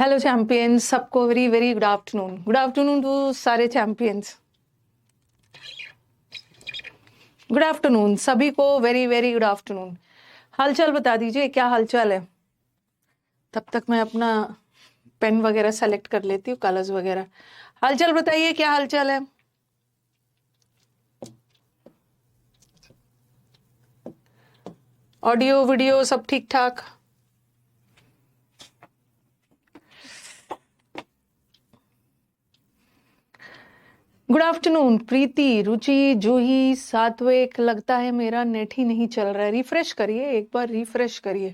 Hello champions, सबको very very good afternoon. Good afternoon to सारे champions. Good afternoon सभी को, वेरी वेरी गुड आफ्टरनून। हालचाल बता दीजिए, क्या हालचाल है। तब तक मैं अपना पेन वगैरह सेलेक्ट कर लेती हूँ, कलर्स वगैरह। हालचाल बताइए, क्या हालचाल है। ऑडियो वीडियो सब ठीक ठाक। गुड आफ्टरनून प्रीति, रुचि, जूही, सात्विक। लगता है मेरा नेट ही नहीं चल रहा है, रिफ्रेश करिए, एक बार रिफ्रेश करिए।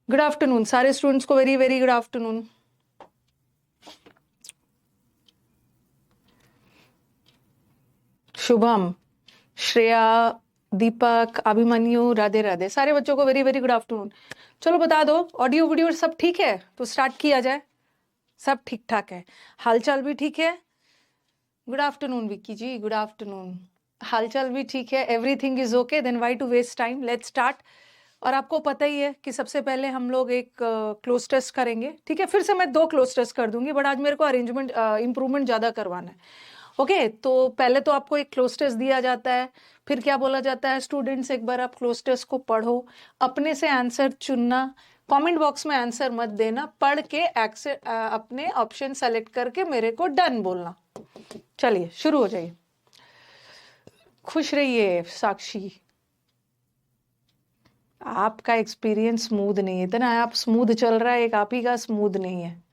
गुड आफ्टरनून सारे स्टूडेंट्स को, very very good afternoon. Shubham, Shreya, Deepak, Abhimanyu, Radhe Radhe, सारे बच्चों को वेरी वेरी गुड आफ्टरनून। चलो बता दो, ऑडियो वीडियो सब ठीक है तो स्टार्ट किया जाए। सब ठीक ठाक है, हालचाल भी ठीक है। Good afternoon Vicky ji, good afternoon. हालचाल भी ठीक है, everything is okay, then why to waste time, let's start. और आपको पता ही है कि सबसे पहले हम लोग एक क्लोज टेस्ट करेंगे, ठीक है। फिर से मैं 2 क्लोज टेस्ट कर दूंगी, बट आज मेरे को अरेंजमेंट इंप्रूवमेंट ज्यादा करवाना है। ओके तो पहले तो आपको एक क्लोज टेस्ट दिया जाता है, फिर क्या बोला जाता है, स्टूडेंट्स एक बार आप क्लोज टेस्ट को पढ़ो, अपने से आंसर चुनना, कमेंट बॉक्स में आंसर मत देना, पढ़ के अपने ऑप्शन सेलेक्ट करके मेरे को डन बोलना। चलिए शुरू हो जाइए। खुश रहिए साक्षी। आपका एक्सपीरियंस स्मूथ नहीं है, इतना आप स्मूथ चल रहा है, एक आप ही का स्मूथ नहीं है।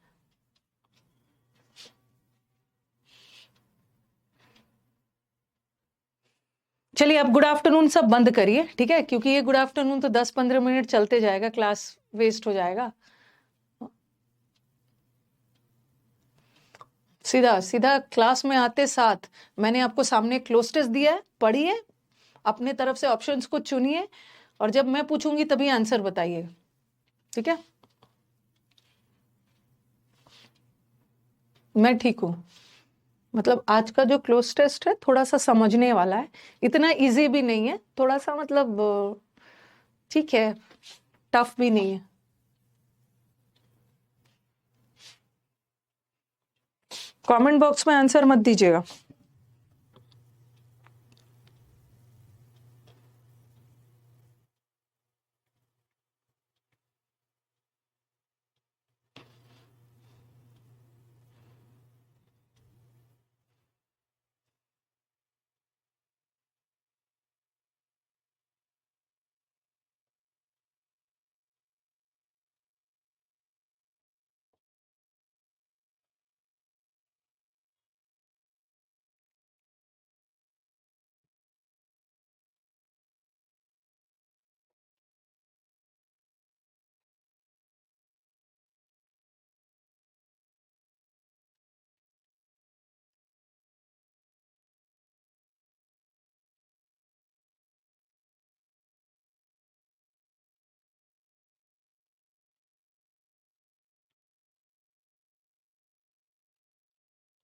चलिए अब गुड आफ्टरनून सब बंद करिए, ठीक है, क्योंकि ये गुड आफ्टरनून तो 10-15 मिनट चलते जाएगा, क्लास वेस्ट हो जाएगा। सीधा सीधा क्लास में आते साथ मैंने आपको सामने क्लोज टेस्ट दिया है, पढ़िए, अपने तरफ से ऑप्शंस को चुनिए, और जब मैं पूछूंगी तभी आंसर बताइए, ठीक है। मैं ठीक हूँ, मतलब आज का जो क्लोज टेस्ट है थोड़ा सा समझने वाला है, इतना इजी भी नहीं है, थोड़ा सा मतलब ठीक है, टफ भी नहीं है। कमेंट बॉक्स में आंसर मत दीजिएगा।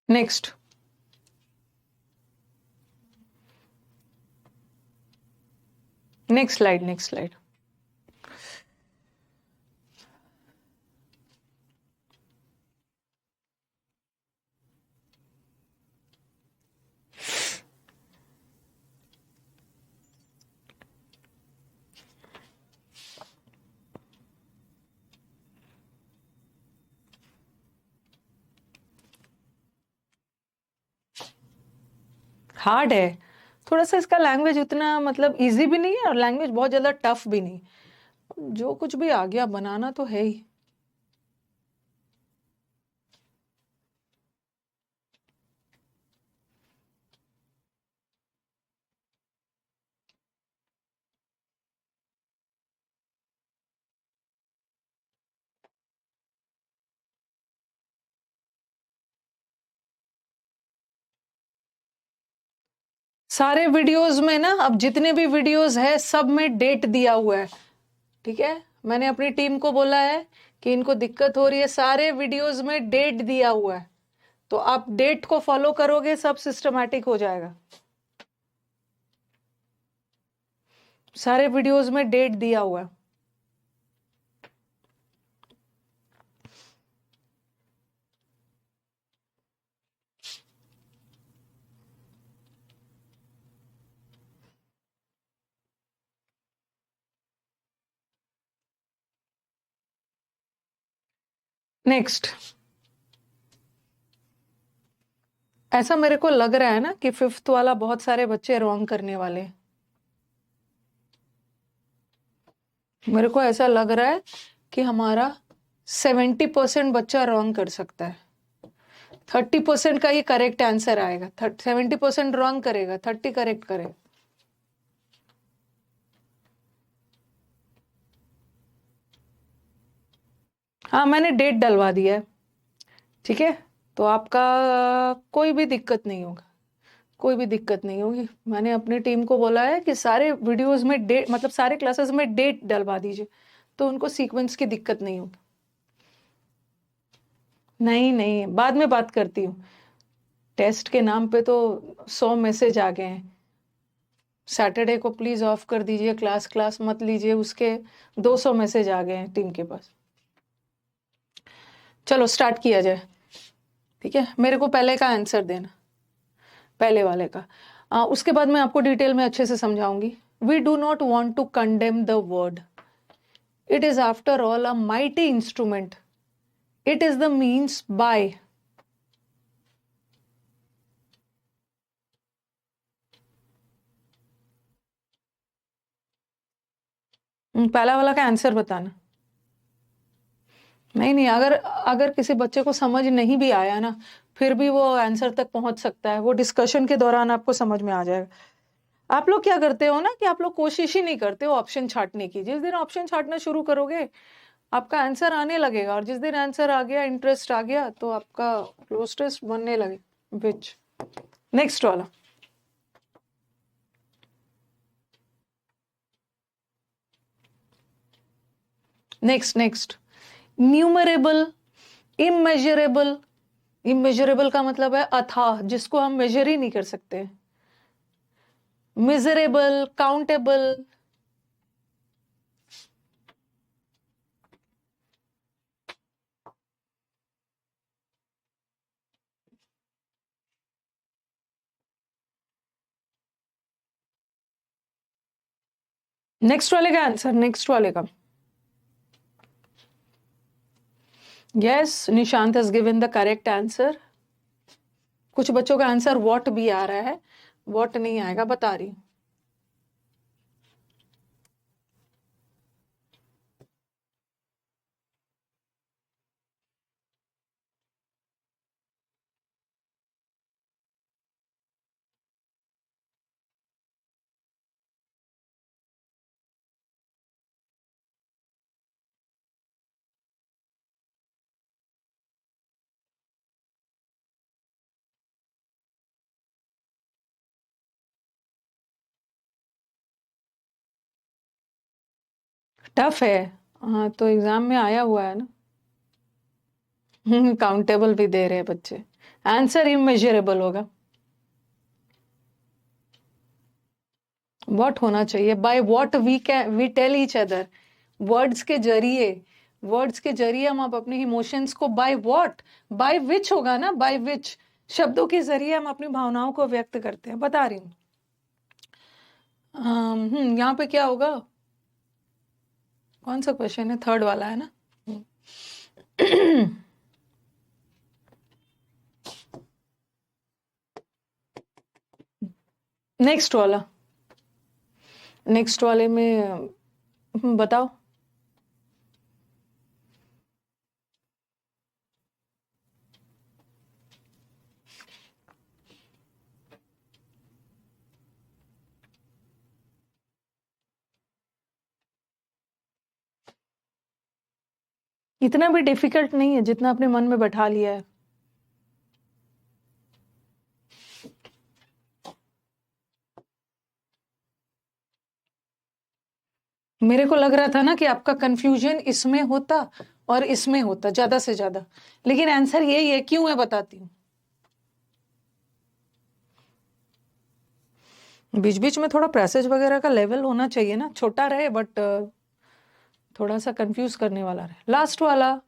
Next, next slide, next slide. Hard है थोड़ा सा, इसका लैंग्वेज उतना मतलब इजी भी नहीं है और लैंग्वेज बहुत ज्यादा टफ भी नहीं, जो कुछ भी आ गया बनाना तो है ही। सारे वीडियोस में ना, अब जितने भी वीडियोस है सब में डेट दिया हुआ है, ठीक है। मैंने अपनी टीम को बोला है कि इनको दिक्कत हो रही है, सारे वीडियोस में डेट दिया हुआ है, तो आप डेट को फॉलो करोगे सब सिस्टमैटिक हो जाएगा। सारे वीडियोस में डेट दिया हुआ है। नेक्स्ट, ऐसा मेरे को लग रहा है ना कि 5th वाला बहुत सारे बच्चे रॉन्ग करने वाले। मेरे को ऐसा लग रहा है कि हमारा 70% बच्चा रॉन्ग कर सकता है। 30% का ही करेक्ट आंसर आएगा। 70% रॉन्ग करेगा, 30 करेक्ट करेगा। हाँ, मैंने डेट डलवा दिया है, ठीक है, तो आपका कोई भी दिक्कत नहीं होगा, कोई भी दिक्कत नहीं होगी। मैंने अपनी टीम को बोला है कि सारे वीडियोस में डेट, मतलब सारे क्लासेस में डेट डलवा दीजिए, तो उनको सीक्वेंस की दिक्कत नहीं होगी। नहीं नहीं, बाद में बात करती हूँ। टेस्ट के नाम पे तो 100 मैसेज आ गए हैं। सैटरडे को प्लीज ऑफ कर दीजिए, क्लास क्लास मत लीजिए, उसके 200 मैसेज आ गए हैं टीम के पास। चलो स्टार्ट किया जाए, ठीक है। मेरे को पहले का आंसर देना, पहले वाले का। उसके बाद मैं आपको डिटेल में अच्छे से समझाऊंगी। We do not want to condemn the word, it is after all a mighty instrument, it is the means by. पहला वाला का आंसर बताना। नहीं नहीं, अगर अगर किसी बच्चे को समझ नहीं भी आया ना, फिर भी वो आंसर तक पहुंच सकता है, वो डिस्कशन के दौरान आपको समझ में आ जाएगा। आप लोग क्या करते हो ना कि आप लोग कोशिश ही नहीं करते हो ऑप्शन छाटने की। जिस दिन ऑप्शन छाटना शुरू करोगे आपका आंसर आने लगेगा, और जिस दिन आंसर आ गया, इंटरेस्ट आ गया, तो आपका क्लोज टेस्ट बनने लगे। विच नेक्स्ट वाला, next next, numerable, immeasurable. Immeasurable का मतलब है अथाह, जिसको हम मेजर ही नहीं कर सकते। Miserable, countable. नेक्स्ट वाले का आंसर, नेक्स्ट वाले का। Yes, Nishant has given the correct answer. कुछ बच्चों का आंसर वॉट भी आ रहा है, वॉट नहीं आएगा, बता रही हूं। टफ है, हाँ, तो एग्जाम में आया हुआ है ना। काउंटेबल भी दे रहे हैं बच्चे, आंसर इमेजरेबल होगा। व्हाट होना चाहिए, by what we can we tell each other. Words के जरिए, वर्ड्स के जरिए हम आप अपने इमोशंस को, बाय व्हाट, बाय विच होगा ना, बाय विच शब्दों के जरिए हम अपनी भावनाओं को व्यक्त करते हैं, बता रही हूँ। यहाँ पे क्या होगा, कौन सा क्वेश्चन है, थर्ड वाला है ना। नेक्स्ट वाला, नेक्स्ट वाले में बताओ। इतना भी डिफिकल्ट नहीं है जितना अपने मन में बैठा लिया है। मेरे को लग रहा था ना कि आपका कंफ्यूजन इसमें होता और इसमें होता ज्यादा से ज्यादा, लेकिन आंसर यही है। क्यों है बताती हूँ। बीच बीच में थोड़ा पैसेज वगैरह का लेवल होना चाहिए ना, छोटा रहे बट थोड़ा सा कंफ्यूज करने वाला रहे। लास्ट वाला,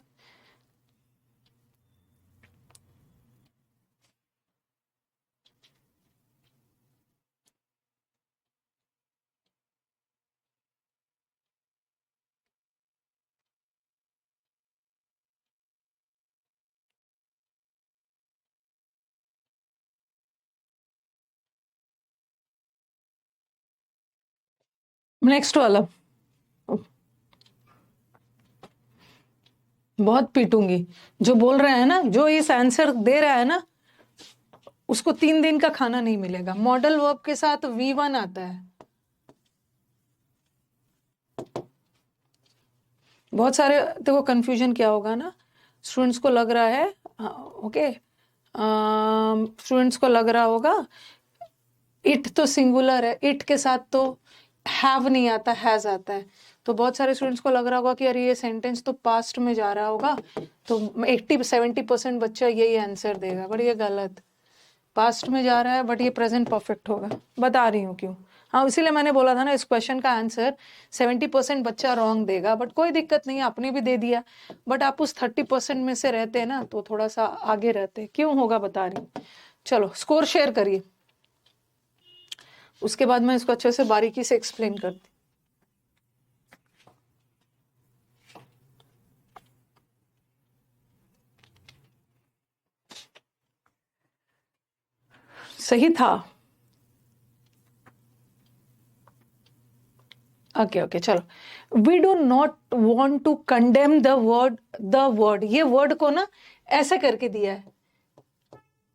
नेक्स्ट वाला बहुत पीटूंगी। जो बोल रहा है ना, जो इस आंसर दे रहा है ना, उसको 3 दिन का खाना नहीं मिलेगा। मॉडल वर्ब के साथ V1 आता है। बहुत सारे देखो कंफ्यूजन क्या होगा ना, स्टूडेंट्स को लग रहा है, ओके, स्टूडेंट्स को लग रहा होगा इट तो सिंगुलर है, इट के साथ तो हैव नहीं आता, हैज आता है। तो बहुत सारे स्टूडेंट्स को लग रहा होगा कि अरे ये सेंटेंस तो पास्ट में जा रहा होगा, तो 80-70% बच्चा यही आंसर देगा, बट ये गलत। पास्ट में जा रहा है बट ये प्रेजेंट परफेक्ट होगा। बता रही हूँ क्यों। हाँ, इसीलिए मैंने बोला था ना, इस क्वेश्चन का आंसर 70% बच्चा रॉन्ग देगा, बट कोई दिक्कत नहीं है, आपने भी दे दिया। बट आप उस 30% में से रहते हैं ना, तो थोड़ा सा आगे रहते। क्यों होगा बता रही हूँ। चलो स्कोर शेयर करिए, उसके बाद मैं इसको अच्छे से बारीकी से एक्सप्लेन करती। सही था। ओके ओके, चलो। We do not want to condemn the word, ये वर्ड को ना ऐसे करके दिया है,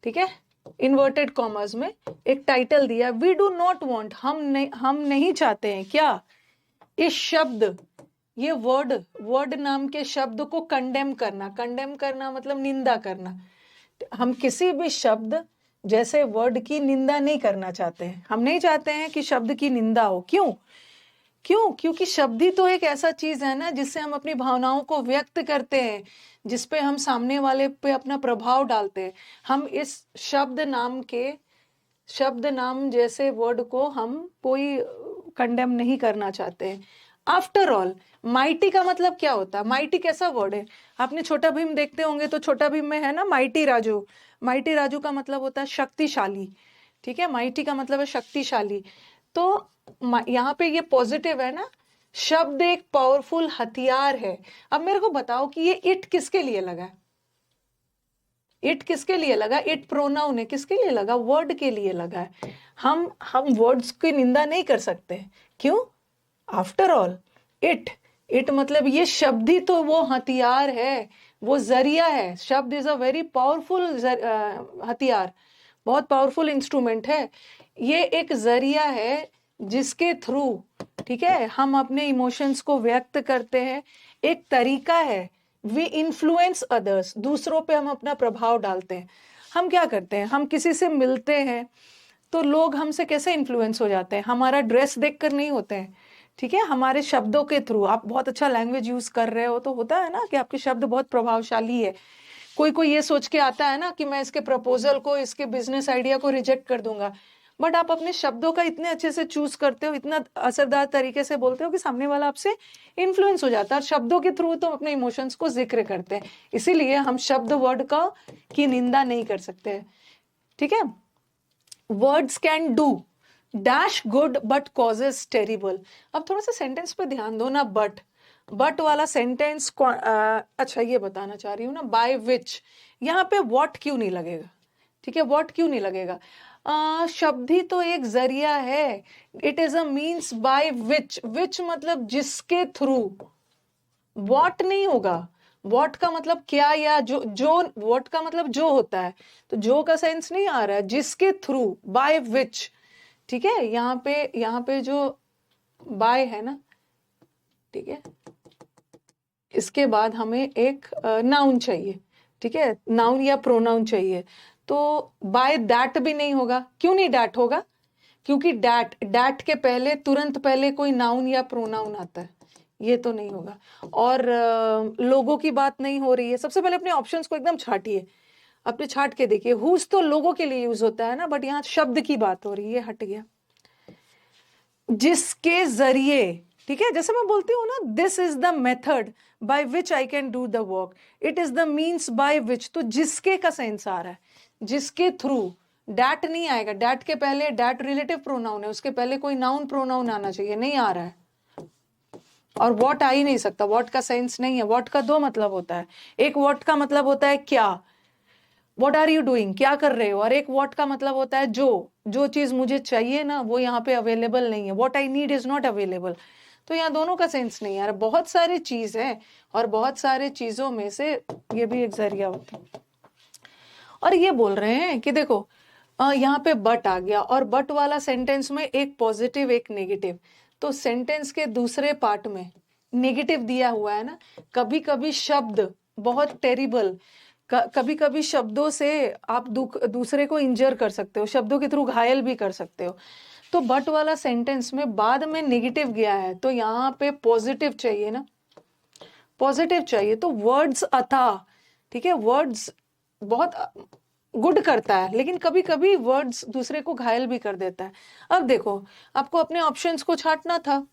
ठीक है, इन्वर्टेड कॉमर्स में एक टाइटल दिया। वी डू नॉट वॉन्ट, हम नहीं चाहते हैं क्या, इस शब्द, ये वर्ड नाम के शब्द को कंडेम करना। कंडेम करना मतलब निंदा करना। हम किसी भी शब्द जैसे वर्ड की निंदा नहीं करना चाहते हैं। हम नहीं चाहते हैं कि शब्द की निंदा हो। क्यों? क्योंकि शब्द ही तो एक ऐसा चीज है ना, जिससे हम अपनी भावनाओं को व्यक्त करते हैं, जिसपे हम सामने वाले पे अपना प्रभाव डालते हैं। हम इस शब्द नाम जैसे वर्ड को हम कोई कंडेम नहीं करना चाहते हैं। आफ्टर ऑल, माइटी का मतलब क्या होता है? माइटी कैसा वर्ड है? आपने छोटा भीम देखते होंगे, तो छोटा भीम में है ना माइटी राजू। माइटी राजू का मतलब होता है शक्तिशाली, ठीक है। माइटी का मतलब है शक्तिशाली। तो यहाँ पे ये पॉजिटिव है ना, शब्द एक पावरफुल हथियार है। अब मेरे को बताओ कि ये इट किसके लिए लगा है? इट किसके लिए लगा? इट प्रोनाउन है, किसके लिए लगा? वर्ड के लिए लगा है। हम वर्ड्स की निंदा नहीं कर सकते। क्यों? आफ्टर ऑल इट मतलब ये शब्द ही तो वो हथियार है, वो जरिया है। शब्द इज अ वेरी पावरफुल हथियार, बहुत पावरफुल इंस्ट्रूमेंट है। ये एक जरिया है जिसके थ्रू, ठीक है, हम अपने इमोशंस को व्यक्त करते हैं। एक तरीका है, वी इन्फ्लुएंस अदर्स, दूसरों पे हम अपना प्रभाव डालते हैं। हम क्या करते हैं? हम किसी से मिलते हैं तो लोग हमसे कैसे इन्फ्लुएंस हो जाते हैं? हमारा ड्रेस देखकर नहीं होते हैं, ठीक है, हमारे शब्दों के थ्रू। आप बहुत अच्छा लैंग्वेज यूज कर रहे हो तो होता है ना कि आपके शब्द बहुत प्रभावशाली है। कोई ये सोच के आता है ना कि मैं इसके प्रपोजल को, इसके बिजनेस आइडिया को रिजेक्ट कर दूंगा, बट आप अपने शब्दों का इतने अच्छे से चूज करते हो, इतना असरदार तरीके से बोलते हो कि सामने वाला आपसे इन्फ्लुएंस हो जाता है। और शब्दों के थ्रू तो अपने इमोशंस को जिक्र करते हैं। इसीलिए हम शब्द वर्ड का की निंदा नहीं कर सकते, ठीक है। Words can do dash good but causes terrible. अब थोड़ा सा सेंटेंस पे ध्यान दो ना। बट वाला सेंटेंस अच्छा ये बताना चाह रही हूँ ना, बाय विच, यहाँ पे व्हाट क्यों नहीं लगेगा? ठीक है, व्हाट क्यों नहीं लगेगा? शब्द ही तो एक जरिया है। It is a means by which मतलब जिसके थ्रू। व्हाट नहीं होगा। व्हाट का मतलब क्या, या जो व्हाट का मतलब जो होता है, तो जो का सेंस नहीं आ रहा है। जिसके थ्रू, बाय विच, ठीक है। यहाँ पे जो बाय है ना, ठीक है, इसके बाद हमें एक नाउन चाहिए, ठीक है, नाउन या प्रोनाउन चाहिए। तो बाय दैट भी नहीं होगा। क्यों नहीं डैट होगा? क्योंकि डैट के पहले, तुरंत पहले कोई नाउन या प्रोनाउन आता है, ये तो नहीं होगा। और लोगों की बात नहीं हो रही है। सबसे पहले अपने ऑप्शंस को एकदम छाटिए, अपने छाट के देखिए। हुज तो लोगों के लिए यूज होता है ना, बट यहाँ शब्द की बात हो रही है, हट गया। जिसके जरिए, ठीक है, जैसे मैं बोलती हूँ ना, this is the method by which I can do the work, it is the means by which, तो जिसके का सेंस आ रहा है, जिसके थ्रू। डैट नहीं आएगा। डैट के पहले, डैट रिलेटिव प्रोनाउन है, उसके पहले कोई नाउन प्रोनाउन आना चाहिए, नहीं आ रहा है। और व्हाट आ ही नहीं सकता, व्हाट का सेंस नहीं है। व्हाट का दो मतलब होता है। एक व्हाट का मतलब होता है क्या, व्हाट आर यू डूइंग, क्या कर रहे हो। और एक व्हाट का मतलब होता है जो चीज मुझे चाहिए ना वो यहाँ पे अवेलेबल नहीं है, what I need is not available. तो यहाँ दोनों का सेंस नहीं है यार, बहुत सारी चीज है और बहुत सारे चीजों में से ये भी एक जरिया होता है। और ये बोल रहे हैं कि देखो यहाँ पे बट आ गया और बट वाला सेंटेंस में एक पॉजिटिव एक नेगेटिव, तो सेंटेंस के दूसरे पार्ट में नेगेटिव दिया हुआ है ना। कभी कभी शब्द बहुत टेरिबल, कभी कभी शब्दों से आप दूसरे को इंजर कर सकते हो, शब्दों के थ्रू घायल भी कर सकते हो। तो बट वाला सेंटेंस में बाद में नेगेटिव गया है तो यहाँ पे पॉजिटिव चाहिए ना, पॉजिटिव चाहिए। तो वर्ड्स अथा, ठीक है, वर्ड्स बहुत गुड करता है लेकिन कभी कभी वर्ड्स दूसरे को घायल भी कर देता है। अब देखो आपको अपने ऑप्शंस को छांटना था,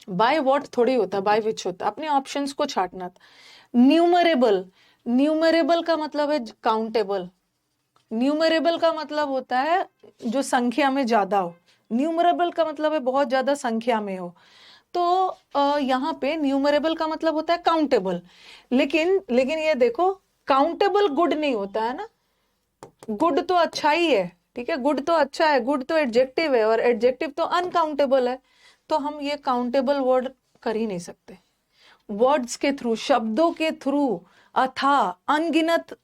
बाय व्हाट थोड़ी होता, बाय विच होता, अपने ऑप्शंस को छांटना था। न्यूमरेबल, न्यूमरेबल का मतलब है काउंटेबल, न्यूमरेबल का मतलब होता है जो संख्या में ज्यादा हो, न्यूमरेबल का मतलब है बहुत ज्यादा संख्या में हो। तो यहाँ पे न्यूमरेबल का मतलब होता है काउंटेबल, लेकिन ये देखो काउंटेबल गुड नहीं होता है ना, गुड तो अच्छा ही है, ठीक है, गुड तो अच्छा है, गुड तो एडजेक्टिव है और एडजेक्टिव तो अनकाउंटेबल है। तो हम ये काउंटेबल वर्ड कर ही नहीं सकते। वर्ड्स के थ्रू, शब्दों के थ्रू अथा अनगिनत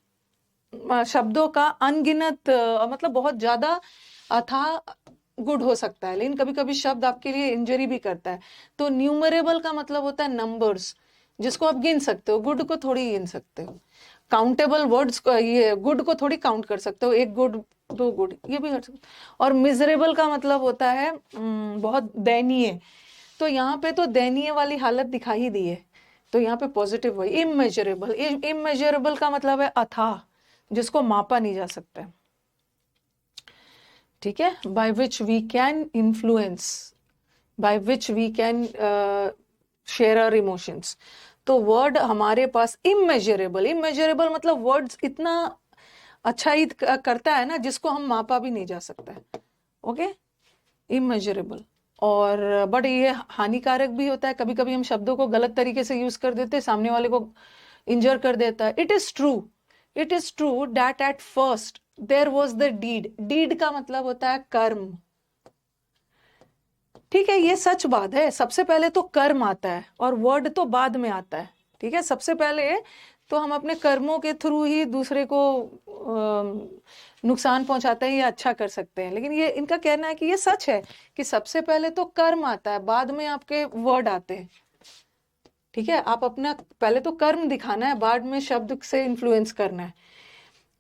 शब्दों का अनगिनत मतलब बहुत ज्यादा अथा गुड हो सकता है, लेकिन कभी कभी शब्द आपके लिए इंजरी भी करता है। तो न्यूमरेबल का मतलब होता है नंबर्स, जिसको आप गिन सकते हो, गुड को थोड़ी गिन सकते हो। काउंटेबल वर्ड्स को, ये गुड को थोड़ी काउंट कर सकते हो, एक गुड दो गुड ये भी कर सकते हो। और मिजरेबल का मतलब होता है बहुत दयनीय, तो यहाँ पे तो दयनीय वाली हालत दिखाई दी है, तो यहाँ पे पॉजिटिव हुई। इमेजरेबल, इमेजरेबल का मतलब है अथाह, जिसको मापा नहीं जा सकता, ठीक है। By which we can influence, by which we can share our emotions. तो वर्ड हमारे पास इमेजरेबल, इमेजरेबल मतलब वर्ड्स इतना अच्छा ही करता है ना जिसको हम मापा भी नहीं जा सकता है, ओके, इमेजरेबल। और बट ये हानिकारक भी होता है, कभी कभी हम शब्दों को गलत तरीके से यूज कर देते हैं, सामने वाले को इंजर कर देता है। It is true, it is true that at first there was the deed, deed का मतलब होता है कर्म, ठीक है, ये सच बात है, सबसे पहले तो कर्म आता है और वर्ड तो बाद में आता है, ठीक है। सबसे पहले तो हम अपने कर्मों के थ्रू ही दूसरे को नुकसान पहुंचाते हैं या अच्छा कर सकते हैं, लेकिन ये इनका कहना है कि ये सच है कि सबसे पहले तो कर्म आता है बाद में आपके वर्ड आते हैं, ठीक है। आप अपना पहले तो कर्म दिखाना है, बाद में शब्द से इन्फ्लुएंस करना है।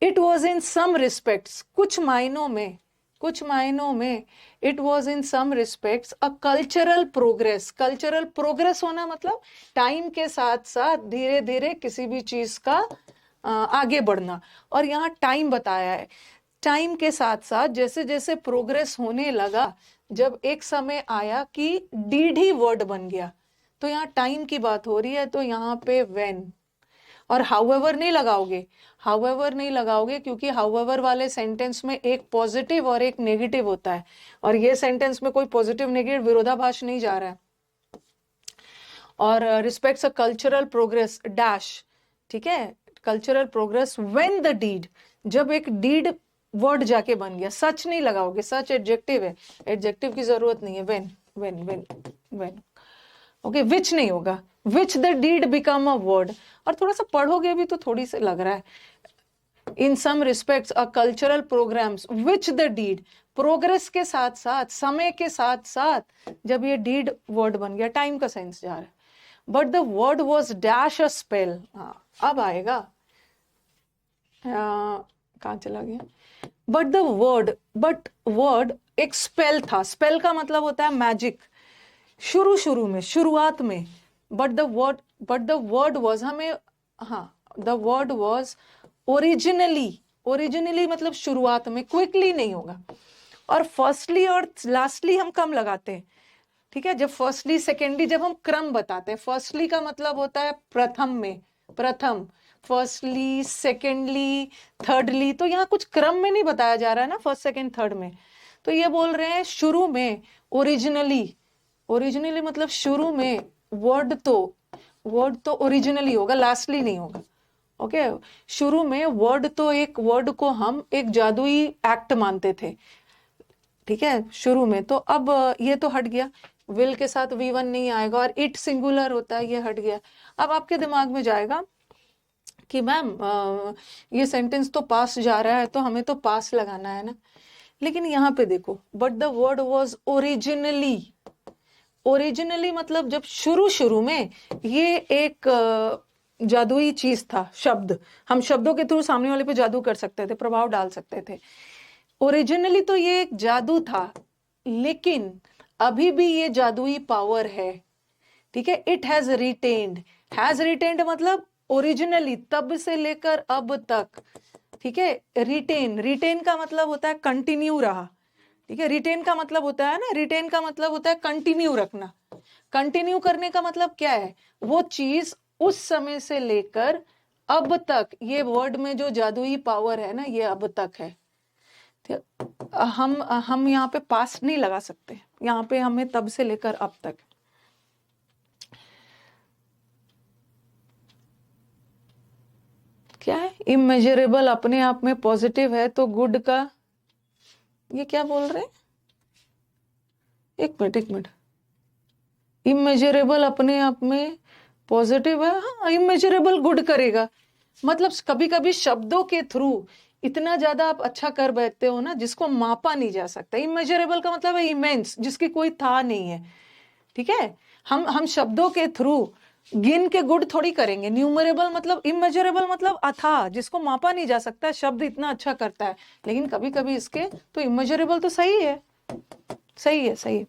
It was in some respects, कुछ मायनों में, कुछ मायनों में it was in some respects a cultural progress, cultural progress होना मतलब टाइम के साथ साथ धीरे धीरे किसी भी चीज का आगे बढ़ना। और यहाँ टाइम बताया है, टाइम के साथ साथ जैसे जैसे प्रोग्रेस होने लगा, जब एक समय आया कि डीड ही वर्ड बन गया, तो यहाँ टाइम की बात हो रही है, तो यहाँ पे व्हेन। और हाउएवर नहीं लगाओगे, हाउएवर नहीं लगाओगे क्योंकि हाउएवर वाले सेंटेंस में एक पॉजिटिव और एक नेगेटिव होता है, और ये सेंटेंस में कोई पॉजिटिव नेगेटिव विरोधाभास नहीं जा रहा है। और respects a cultural progress dash, ठीक है, cultural progress when the deed, जब एक डीड वर्ड जाके बन गया। सच नहीं लगाओगे, सच एडजेक्टिव है, एडजेक्टिव की जरूरत नहीं है। When, when, when, when, okay. Which नहीं होगा, which the deed become a word, और थोड़ा सा पढ़ोगे भी तो थोड़ी से लग रहा है। In some respects a cultural programs which the deed, progress के साथ साथ, समय के साथ साथ जब ये डीड वर्ड बन गया, टाइम का सेंस जा रहा है। But the word was dash a spell, हाँ अब आएगा, कहाँ चला गया। But the word, but word एक स्पेल था, स्पेल का मतलब होता है मैजिक, शुरू शुरू में, शुरुआत में। बट द वर्ड वॉज, हमें, हाँ, the word was originally, originally मतलब शुरुआत में, क्विकली नहीं होगा। और फर्स्टली और लास्टली हम कम लगाते हैं, ठीक है। जब फर्स्टली सेकेंडली, जब हम क्रम बताते हैं, फर्स्टली का मतलब होता है प्रथम में, प्रथम, फर्स्टली, सेकेंडली, थर्डली, तो यहाँ कुछ क्रम में नहीं बताया जा रहा है ना, फर्स्ट सेकेंड थर्ड में। तो ये बोल रहे हैं शुरू में, ओरिजिनली, ओरिजिनली मतलब शुरू में, वर्ड तो ओरिजिनली होगा, लास्टली नहीं होगा, ओके शुरू में वर्ड तो एक वर्ड को हम एक जादुई एक्ट मानते थे, ठीक है शुरू में, तो अब ये तो हट गया, विल के साथ V1 नहीं आएगा और इट सिंगुलर होता है, ये हट गया। अब आपके दिमाग में जाएगा कि मैम ये सेंटेंस तो पास जा रहा है तो हमें तो पास लगाना है ना, लेकिन यहाँ पे देखो, but the word was originally, originally मतलब जब शुरू शुरू में ये एक जादुई चीज था, शब्द, हम शब्दों के थ्रू सामने वाले पे जादू कर सकते थे, प्रभाव डाल सकते थे। ओरिजिनली तो ये एक जादू था, लेकिन अभी भी ये जादुई पावर है, ठीक है। इट हैज रिटेन्ड मतलब ओरिजिनली तब से लेकर अब तक, ठीक है। रिटेन का मतलब होता है कंटिन्यू रहा, ठीक है। रिटेन का मतलब होता है ना, रिटेन का मतलब होता है कंटिन्यू रखना। कंटिन्यू करने का मतलब क्या है, वो चीज उस समय से लेकर अब तक, ये वर्ड में जो जादुई पावर है ना, ये अब तक है। हम यहाँ पे पास्ट नहीं लगा सकते, यहाँ पे हमें तब से लेकर अब तक। क्या है, इमेजरेबल अपने आप में पॉजिटिव है तो गुड का, ये क्या बोल रहे हैं, एक मिनट, इमेजरेबल अपने आप में पॉजिटिव है, हाँ इमेजरेबल गुड करेगा। मतलब कभी कभी शब्दों के थ्रू इतना ज्यादा आप अच्छा कर बैठते हो ना, जिसको मापा नहीं जा सकता। इमेजरेबल का मतलब है इमेंस, जिसकी कोई था नहीं है, ठीक है। हम शब्दों के थ्रू गिन के गुड थोड़ी करेंगे। न्यूमरेबल मतलब, इमेजरेबल मतलब अथाह, जिसको मापा नहीं जा सकता, शब्द इतना अच्छा करता है, लेकिन कभी कभी इसके तो इमेजरेबल तो सही है, सही है, सही है।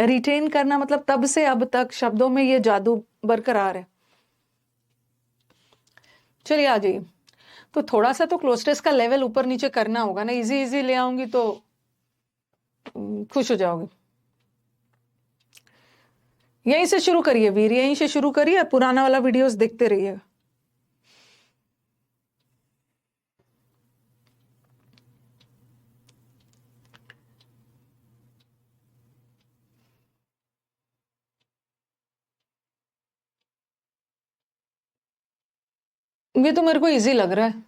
रिटेन करना मतलब तब से अब तक शब्दों में ये जादू बरकरार है। चलिए आ जाइए, तो थोड़ा सा तो क्लोजनेस का लेवल ऊपर नीचे करना होगा ना, इजी इजी ले आऊंगी तो खुश हो जाओगे। यहीं से शुरू करिए वीर, यहीं से शुरू करिए, पुराना वाला वीडियोस देखते रहिएगा। ये तो मेरे को इजी लग रहा है,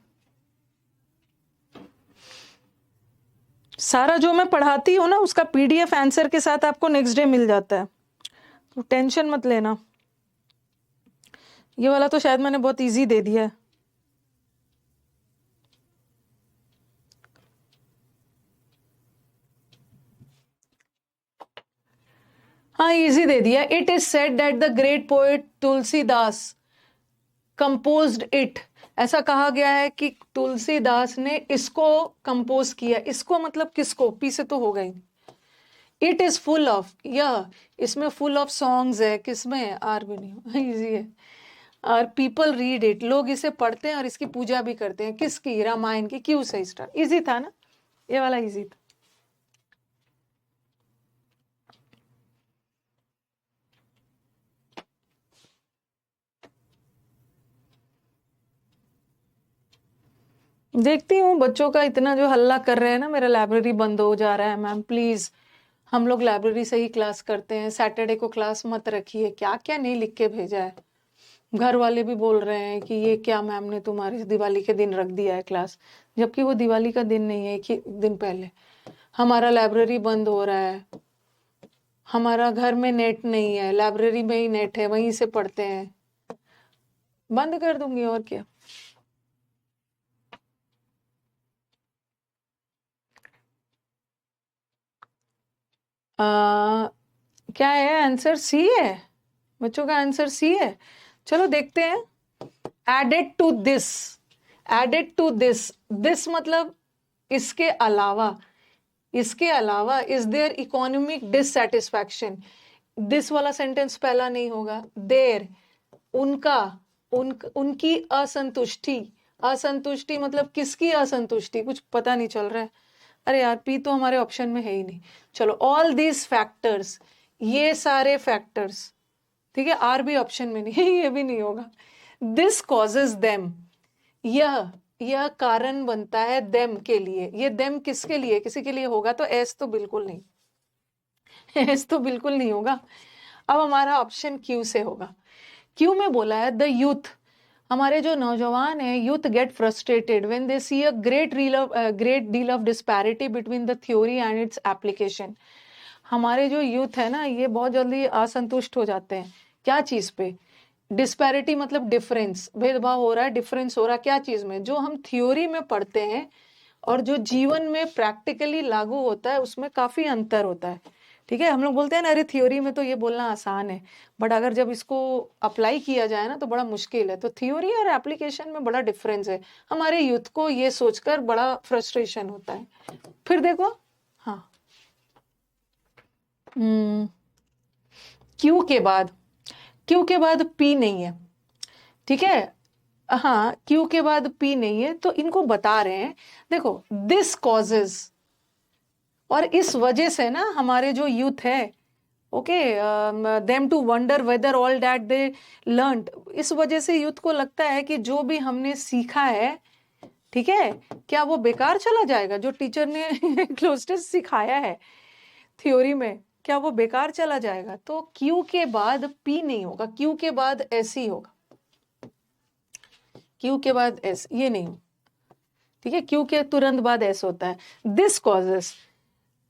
सारा जो मैं पढ़ाती हूँ ना उसका PDF आंसर के साथ आपको नेक्स्ट डे मिल जाता है, तो टेंशन मत लेना। ये वाला तो शायद मैंने बहुत इजी दे दिया है। हाँ इजी दे दिया। It is said that the great poet Tulsidas composed it, ऐसा कहा गया है कि तुलसीदास ने इसको कंपोज किया। इसको मतलब किसको, पी से तो हो गई। इट इज फुल ऑफ, यह इसमें फुल ऑफ सॉन्ग्स है, किसमें, आर भी नहीं, इजी है। और पीपल रीड इट, लोग इसे पढ़ते हैं और इसकी पूजा भी करते हैं, किसकी, रामायण की। क्यों से स्टार्ट, इजी था ना, ये वाला इजी था। देखती हूँ बच्चों का इतना जो हल्ला कर रहे हैं ना, मेरा लाइब्रेरी बंद हो जा रहा है मैम प्लीज, हम लोग लाइब्रेरी से ही क्लास करते हैं, सैटरडे को क्लास मत रखिए। क्या क्या नहीं लिख के भेजा है, घर वाले भी बोल रहे हैं कि ये क्या मैम ने तुम्हारे दिवाली के दिन रख दिया है क्लास, जबकि वो दिवाली का दिन नहीं है, एक ही दिन पहले। हमारा लाइब्रेरी बंद हो रहा है, हमारा घर में नेट नहीं है, लाइब्रेरी में ही नेट है, वहीं से पढ़ते हैं। बंद कर दूंगी और क्या। क्या है आंसर, सी है, बच्चों का आंसर सी है। चलो देखते हैं। Added to this, added to this, this मतलब इसके अलावा, इसके अलावा is there economic dissatisfaction. This वाला सेंटेंस पहला नहीं होगा, देर, उनका, उनकी असंतुष्टि। असंतुष्टि मतलब किसकी असंतुष्टि, कुछ पता नहीं चल रहा है। अरे यार पी तो हमारे ऑप्शन में है ही नहीं। चलो ऑल दीज फैक्टर्स, ये सारे फैक्टर्स, ठीक है। आर भी ऑप्शन में नहीं है, ये भी नहीं होगा। दिस कॉजेज देम, यह कारण बनता है देम के लिए। ये देम किसके लिए, किसी के लिए होगा तो एस तो बिल्कुल नहीं, एस तो बिल्कुल नहीं होगा। अब हमारा ऑप्शन क्यू से होगा। क्यू में बोला है द यूथ, हमारे जो नौजवान हैं, youth get frustrated when they see a great deal of disparity between the theory and its application. हमारे जो यूथ है ना, ये बहुत जल्दी असंतुष्ट हो जाते हैं। क्या चीज पे? डिस्पैरिटी मतलब डिफरेंस, भेदभाव हो रहा है, डिफरेंस हो रहा है क्या चीज में? जो हम थ्योरी में पढ़ते हैं और जो जीवन में प्रैक्टिकली लागू होता है, उसमें काफी अंतर होता है। ठीक है, हम लोग बोलते हैं ना, अरे थ्योरी में तो ये बोलना आसान है, बट अगर जब इसको अप्लाई किया जाए ना तो बड़ा मुश्किल है। तो थ्योरी और एप्लीकेशन में बड़ा डिफरेंस है। हमारे यूथ को ये सोचकर बड़ा फ्रस्ट्रेशन होता है। फिर देखो, हाँ, क्यू के बाद, क्यू के बाद पी नहीं है। ठीक है, हाँ, क्यू के बाद पी नहीं है, तो इनको बता रहे हैं, देखो, दिस कॉजेज, और इस वजह से ना हमारे जो यूथ है, okay, them to wonder whether all that they learn, इस वजह से यूथ को लगता है कि जो भी हमने सीखा है, ठीक है, क्या वो बेकार चला जाएगा? जो टीचर ने क्लोजनेस सिखाया है थ्योरी में, क्या वो बेकार चला जाएगा? तो क्यू के बाद पी नहीं होगा, क्यू के बाद एस ही होगा, क्यू के बाद एस, ये नहीं हो, ठीक है, क्यू के तुरंत बाद एस होता है। दिस कॉजेस,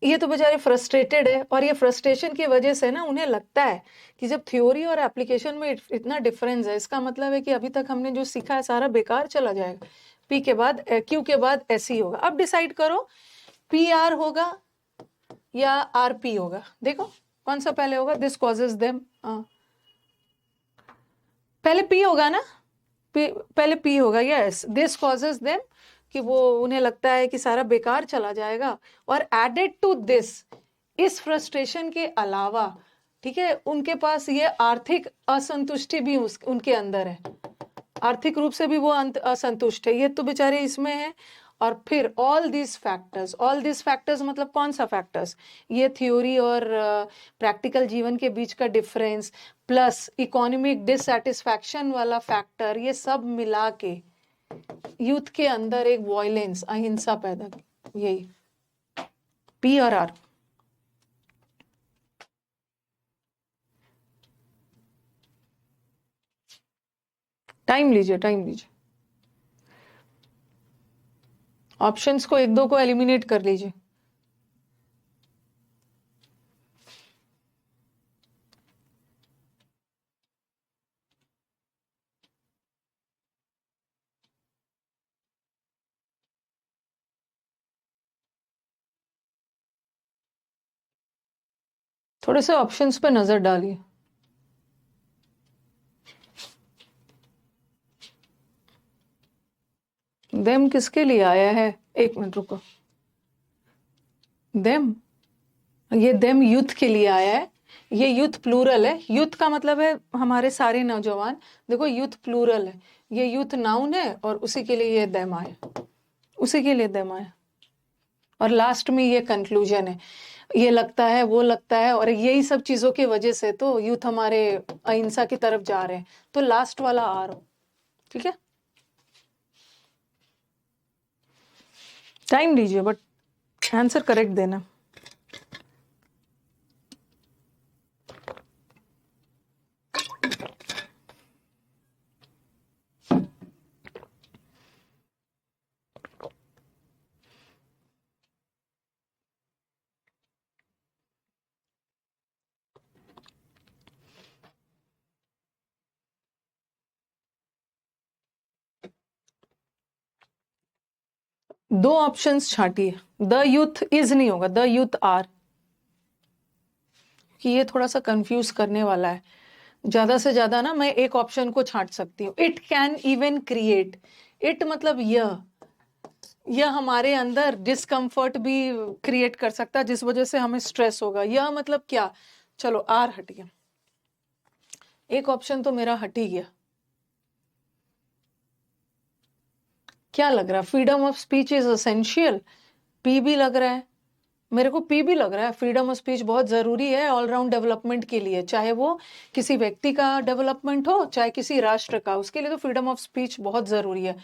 ये तो बेचारे फ्रस्ट्रेटेड है, और ये फ्रस्ट्रेशन की वजह से ना उन्हें लगता है कि जब थ्योरी और एप्लीकेशन में इतना डिफरेंस है, इसका मतलब है कि अभी तक हमने जो सीखा है सारा बेकार चला जाएगा। पी के बाद, क्यू के बाद एस ही होगा। अब डिसाइड करो, पी आर होगा या आर पी होगा। देखो कौन सा पहले होगा? दिस कॉजेज देम, पहले पी होगा ना, पहले पी होगा, यस, दिस कॉजेज देम, कि वो उन्हें लगता है कि सारा बेकार चला जाएगा। और एडेड टू दिस, इस फ्रस्ट्रेशन के अलावा, ठीक है, उनके पास ये आर्थिक असंतुष्टि भी उनके अंदर है, आर्थिक रूप से भी वो असंतुष्ट है, ये तो बेचारे इसमें है। और फिर ऑल दिस फैक्टर्स मतलब कौन सा फैक्टर्स? ये थ्योरी और प्रैक्टिकल जीवन के बीच का डिफरेंस, प्लस इकोनॉमिक डिससैटिस्फैक्शन वाला फैक्टर, ये सब मिला के यूथ के अंदर एक वॉयलेंस, अहिंसा पैदा की। यही पी और आर। टाइम लीजिए, टाइम लीजिए, ऑप्शंस को एक दो को एलिमिनेट कर लीजिए। थोड़े से ऑप्शंस पे नजर डालिए। देम किसके लिए आया है? एक मिनट रुको, देम, ये देम यूथ के लिए आया है। ये यूथ प्लूरल है, यूथ का मतलब है हमारे सारे नौजवान। देखो यूथ प्लूरल है, ये यूथ नाउन है, और उसी के लिए ये देम आया, उसी के लिए देम आया। और लास्ट में ये कंक्लूजन है, ये लगता है, वो लगता है, और यही सब चीजों की वजह से तो यूथ हमारे अहिंसा की तरफ जा रहे हैं। तो लास्ट वाला आर हो, ठीक है। टाइम दीजिए, बट आंसर करेक्ट देना। दो ऑप्शंस छांटिए, द यूथ इज नहीं होगा, द यूथ आर, कि ये थोड़ा सा कंफ्यूज करने वाला है। ज्यादा से ज्यादा ना मैं एक ऑप्शन को छांट सकती हूँ। It can even create, it मतलब यह हमारे अंदर डिस्कम्फर्ट भी क्रिएट कर सकता है, जिस वजह से हमें स्ट्रेस होगा। यह मतलब क्या? चलो आर हट गया, एक ऑप्शन तो मेरा हट ही गया। क्या लग रहा है? Freedom of speech is essential, P भी लग रहा है, मेरे को पी भी लग रहा है। फ्रीडम ऑफ स्पीच बहुत जरूरी है ऑलराउंड डेवलपमेंट के लिए, चाहे वो किसी व्यक्ति का डेवलपमेंट हो, चाहे किसी राष्ट्र का, उसके लिए तो फ्रीडम ऑफ स्पीच बहुत जरूरी है।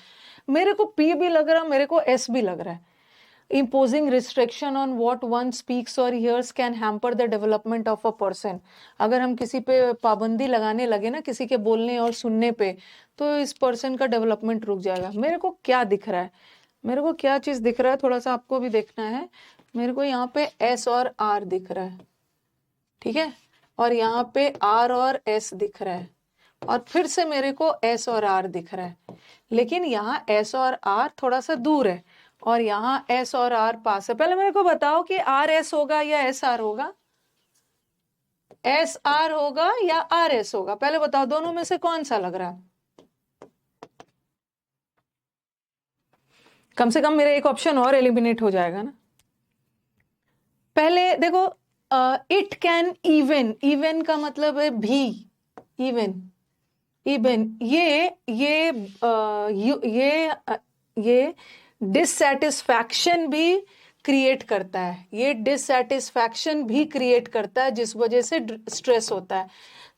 मेरे को पी भी लग रहा है, मेरे को एस भी लग रहा है। imposing restriction on what one speaks or hears can hamper the development of a person. अगर हम किसी पे पाबंदी लगाने लगे ना, किसी के बोलने और सुनने पे, तो इस पर्सन का डेवलपमेंट रुक जाएगा. मेरे को क्या दिख रहा है, मेरे को क्या चीज दिख रहा है, थोड़ा सा आपको भी देखना है. मेरे को यहाँ पे S और R दिख रहा है, ठीक है, और यहाँ पे R और S दिख रहा है, और फिर से मेरे को S और R दिख रहा है. लेकिन यहाँ S और R थोड़ा सा दूर है और यहाँ S और R पास है. पहले मेरे को बताओ कि R S होगा या S R होगा, S R होगा या R S होगा, पहले बताओ दोनों में से कौन सा लग रहा है. कम से कम मेरा एक ऑप्शन और एलिमिनेट हो जाएगा ना. पहले देखो, इट कैन इवन, इवन का मतलब है भी, इवन, इवन. ये डिससेटिस्फैक्शन भी क्रिएट करता है, ये डिससेटिस्फैक्शन भी क्रिएट करता है, जिस वजह से स्ट्रेस होता है.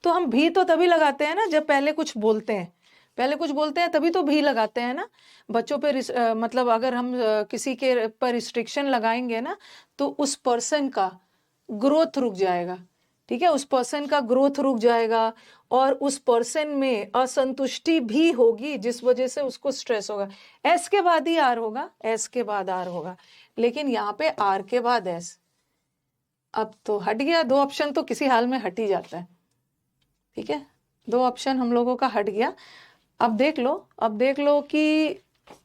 तो हम भी तो तभी लगाते हैं ना जब पहले कुछ बोलते हैं, पहले कुछ बोलते हैं तभी तो भी लगाते हैं ना. बच्चों पे मतलब अगर हम किसी के पर रिस्ट्रिक्शन लगाएंगे ना, तो उस पर्सन का ग्रोथ रुक जाएगा, ठीक है, उस पर्सन का ग्रोथ रुक जाएगा और उस पर्सन में असंतुष्टि भी होगी, जिस वजह से उसको स्ट्रेस होगा. एस के बाद ही आर होगा, एस के बाद आर होगा, लेकिन यहाँ पे आर के बाद एस. अब तो हट गया, दो ऑप्शन तो किसी हाल में हट ही जाता है, ठीक है, दो ऑप्शन हम लोगों का हट गया. अब देख लो, अब देख लो कि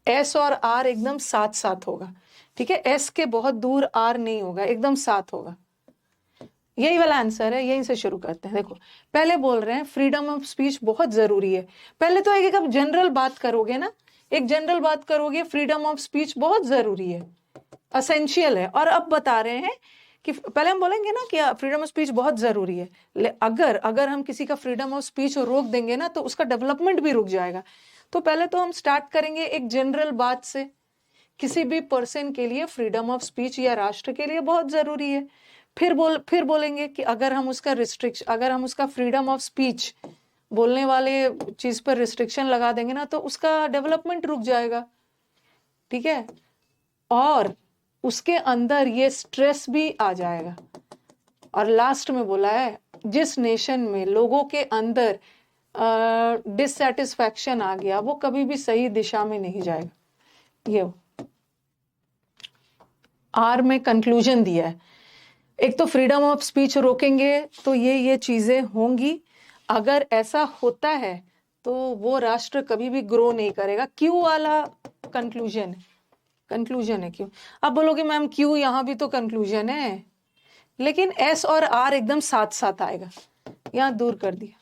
एस और आर एकदम साथ साथ होगा, ठीक है, एस के बहुत दूर आर नहीं होगा, एकदम साथ होगा. यही वाला आंसर है, यहीं से शुरू करते हैं. देखो, पहले बोल रहे हैं फ्रीडम ऑफ स्पीच बहुत जरूरी है. पहले तो एक अब जनरल बात करोगे ना, एक जनरल बात करोगे, फ्रीडम ऑफ स्पीच बहुत जरूरी है, असेंशियल है. और अब बता रहे हैं कि पहले हम बोलेंगे ना कि फ्रीडम ऑफ स्पीच बहुत जरूरी है, अगर हम किसी का फ्रीडम ऑफ स्पीच रोक देंगे ना, तो उसका डेवलपमेंट भी रुक जाएगा. तो पहले तो हम स्टार्ट करेंगे एक जनरल बात से, किसी भी पर्सन के लिए फ्रीडम ऑफ स्पीच या राष्ट्र के लिए बहुत जरूरी है. फिर बोलेंगे कि अगर हम उसका फ्रीडम ऑफ स्पीच बोलने वाले चीज पर रिस्ट्रिक्शन लगा देंगे ना, तो उसका डेवलपमेंट रुक जाएगा, ठीक है, और उसके अंदर ये स्ट्रेस भी आ जाएगा. और लास्ट में बोला है, जिस नेशन में लोगों के अंदर डिससेटिस्फैक्शन आ गया, वो कभी भी सही दिशा में नहीं जाएगा. ये आर में कंक्लूजन दिया है. एक तो फ्रीडम ऑफ स्पीच रोकेंगे तो ये चीजें होंगी. अगर ऐसा होता है तो वो राष्ट्र कभी भी ग्रो नहीं करेगा. क्यों वाला कंक्लूजन है, कंक्लूजन है क्यों. अब बोलोगे मैम क्यों, यहां भी तो कंक्लूजन है, लेकिन एस और आर एकदम साथ साथ आएगा, यहां दूर कर दिया.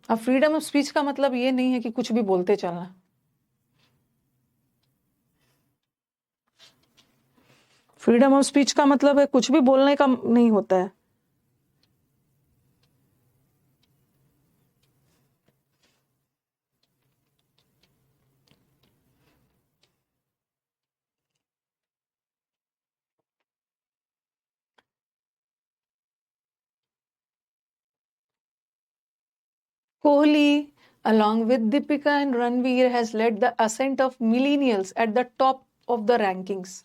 अब फ्रीडम ऑफ स्पीच का मतलब ये नहीं है कि कुछ भी बोलते चलना. फ्रीडम ऑफ स्पीच का मतलब है कुछ भी बोलने का नहीं होता है. Kohli, along with Deepika and Ranveer, has led the ascent of millennials at the top of the rankings.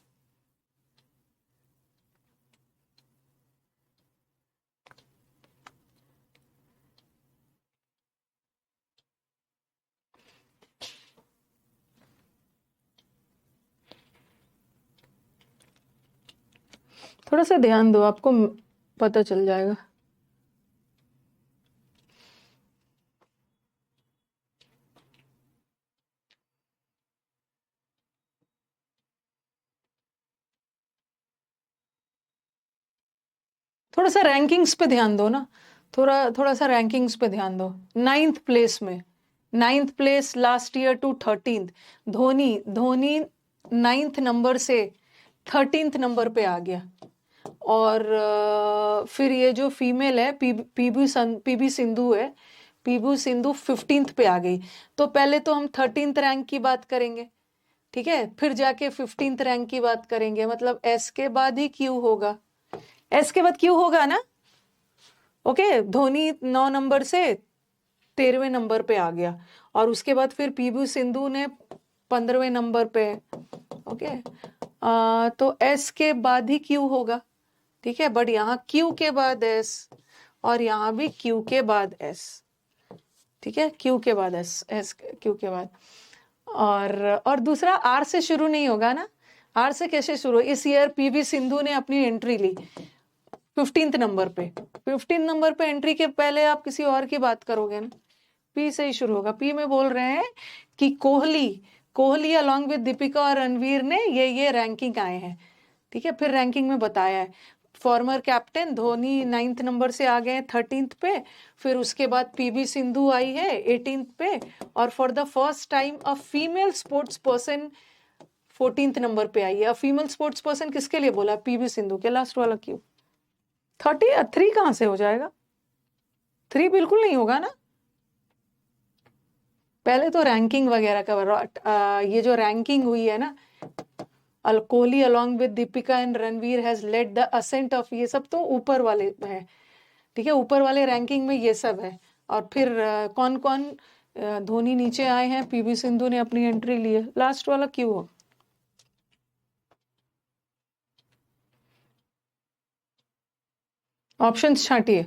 थोड़ा सा ध्यान दो, आपको पता चल जाएगा. थोड़ा सा रैंकिंग्स पे ध्यान दो ना, थोड़ा सा रैंकिंग्स पे ध्यान दो. 9th प्लेस में, 9th place last year to 13th. Dhoni 9th number से 13th नंबर पे आ गया. और फिर ये जो फीमेल है पीवी सिंधु है, पीवी सिंधु 15th पे आ गई. तो पहले तो हम 13th रैंक की बात करेंगे, ठीक है, फिर जाके 15th रैंक की बात करेंगे. मतलब एस के बाद ही क्यू होगा, एस के बाद क्यू होगा ना. ओके, धोनी 9 नंबर से 13वें नंबर पे आ गया, और उसके बाद फिर पीवी सिंधु ने 15वें नंबर पे, ओके। तो एस के बाद ही क्यू होगा, ठीक है, बट यहाँ क्यू के बाद एस और यहाँ भी क्यू के बाद एस, ठीक है, क्यू के बाद एस, एस क्यू के बाद। और दूसरा आर से शुरू नहीं होगा ना, आर से कैसे शुरू? इस ईयर पीवी सिंधु ने अपनी एंट्री ली 15th नंबर पे, 15 नंबर पे एंट्री के पहले आप किसी और की बात करोगे ना, पी से ही शुरू होगा। पी में बोल रहे हैं कि कोहली अलॉन्ग विद दीपिका और रणवीर ने ये रैंकिंग आए हैं, ठीक है। फिर रैंकिंग में बताया है former captain Dhoni 9th number से आ गए 13th पे, फिर उसके बाद पीवी सिंधु आई है 18th पे, और for the first time a female sports person 14th number पे आई है। फीमेल स्पोर्ट्स पर्सन किसके लिए बोला? पीवी सिंधु के। लास्ट वाला क्यों 3 कहां से हो जाएगा? 3 बिल्कुल नहीं होगा ना। पहले तो रैंकिंग वगैरह का, ये जो रैंकिंग हुई है ना, Kohli along with Deepika and Ranveer has led the ascent of, ये सब तो ऊपर वाले है, ठीक है, ऊपर वाले रैंकिंग में ये सब है। और फिर कौन कौन, धोनी नीचे आए हैं, पीवी सिंधु ने अपनी एंट्री ली है। लास्ट वाला क्यों हो? ऑप्शंस छांटिए।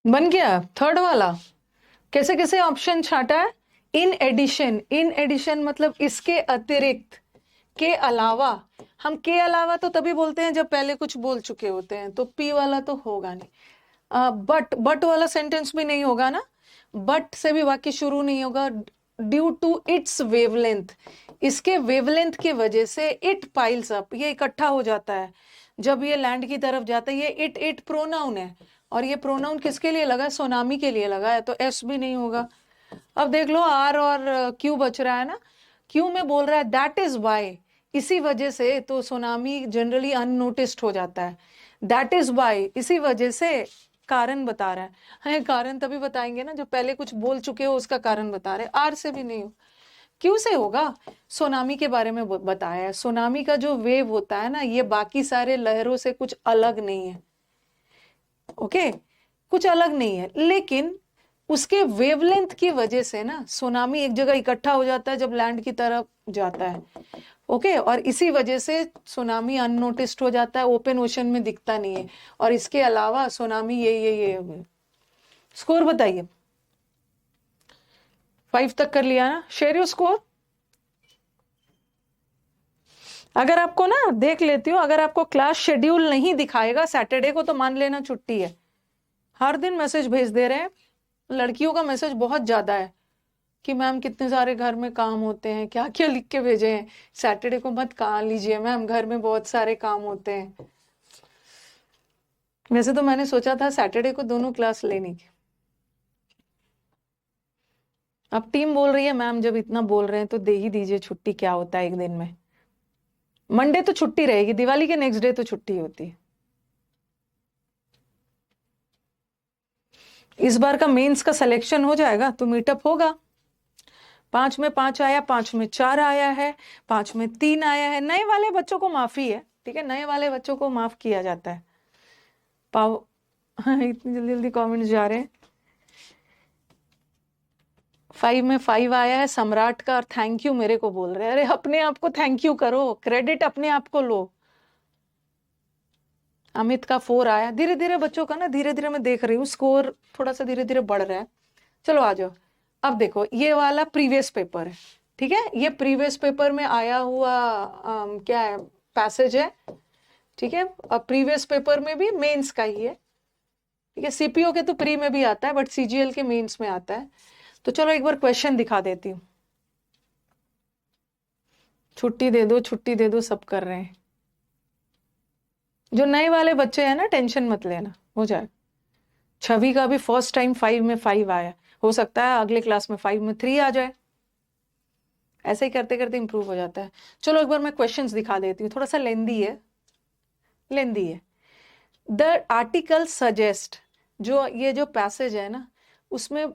बन गया थर्ड वाला। कैसे कैसे ऑप्शन छाटा है? इन एडिशन, इन एडिशन मतलब इसके अतिरिक्त, के अलावा। हम के अलावा तो तभी बोलते हैं जब पहले कुछ बोल चुके होते हैं, तो पी वाला तो होगा नहीं। बट वाला सेंटेंस भी नहीं होगा ना, बट से भी वाक्य शुरू नहीं होगा। ड्यू टू इट्स वेवलेंथ, इसके वेवलेंथ की वजह से इट पाइल्स अप, ये इकट्ठा हो जाता है जब ये लैंड की तरफ जाता है। ये इट प्रोनाउन है, और ये प्रोनाउन किसके लिए लगा है? सोनामी के लिए लगा है, तो एस भी नहीं होगा। अब देख लो आर और क्यू बच रहा है ना। क्यू में बोल रहा है दैट इज वाई, इसी वजह से, तो सोनामी जनरली अननोटिस्ड हो जाता है। दैट इज वाई, इसी वजह से, कारण बता रहा है। कारण तभी बताएंगे ना जब पहले कुछ बोल चुके हो, उसका कारण बता रहे। आर से भी नहीं हो, क्यों से होगा? सोनामी के बारे में बताया है। सोनामी का जो वेव होता है ना, ये बाकी सारे लहरों से कुछ अलग नहीं है, ओके, कुछ अलग नहीं है, लेकिन उसके वेवलेंथ की वजह से ना सुनामी एक जगह इकट्ठा हो जाता है जब लैंड की तरफ जाता है, ओके, और इसी वजह से सुनामी अननोटिस्ड हो जाता है, ओपन ओशन में दिखता नहीं है। और इसके अलावा सुनामी ये स्कोर बताइए। 5 तक कर लिया ना? Share your score. अगर आपको ना, देख लेती हूँ, अगर आपको क्लास शेड्यूल नहीं दिखाएगा सैटरडे को, तो मान लेना छुट्टी है। हर दिन मैसेज भेज दे रहे हैं, लड़कियों का मैसेज बहुत ज्यादा है कि मैम कितने सारे घर में काम होते हैं, क्या क्या लिख के भेजे हैं, सैटरडे को मत कहा लीजिए मैम, घर में बहुत सारे काम होते हैं। वैसे तो मैंने सोचा था सैटरडे को दोनों क्लास लेने की। अब टीम बोल रही है मैम जब इतना बोल रहे हैं तो दे ही दीजिए छुट्टी, क्या होता है एक दिन में। मंडे तो छुट्टी रहेगी, दिवाली के नेक्स्ट डे तो छुट्टी होती है। इस बार का मेंस का सिलेक्शन हो जाएगा तो मीटअप होगा। 5 में 5 आया, 5 में 4 आया है, 5 में 3 आया है। नए वाले बच्चों को माफी है, ठीक है, नए वाले बच्चों को माफ किया जाता है। पाओ इतनी जल्दी जल्दी कमेंट्स जा रहे हैं। 5 में 5 आया है सम्राट का, और थैंक यू मेरे को बोल रहे हैं। अरे अपने आप को थैंक यू करो, क्रेडिट अपने आप को लो। अमित का 4 आया। धीरे धीरे बच्चों का ना, धीरे धीरे मैं देख रही हूँ स्कोर थोड़ा सा धीरे धीरे बढ़ रहा है। चलो आ जाओ। अब देखो ये वाला प्रीवियस पेपर है, ठीक है, ये प्रीवियस पेपर में आया हुआ क्या है, पैसेज है, ठीक है, अब प्रीवियस पेपर में भी मेंस का ही है, ठीक है, सीपीओ के तो प्री में भी आता है बट सीजीएल के मेंस में आता है। तो चलो एक बार क्वेश्चन दिखा देती हूँ। छुट्टी दे दो, छुट्टी दे दो, सब कर रहे हैं। जो नए वाले बच्चे हैं ना, टेंशन मत लेना, हो जाए। छवि का भी फर्स्ट टाइम 5 में 5 आया, हो सकता है अगले क्लास में 5 में 3 आ जाए। ऐसे ही करते करते इंप्रूव हो जाता है। चलो एक बार मैं क्वेश्चंस दिखा देती हूँ, थोड़ा सा लेंदी है, लेंदी है। द आर्टिकल सजेस्ट, जो पैसेज है ना, उसमें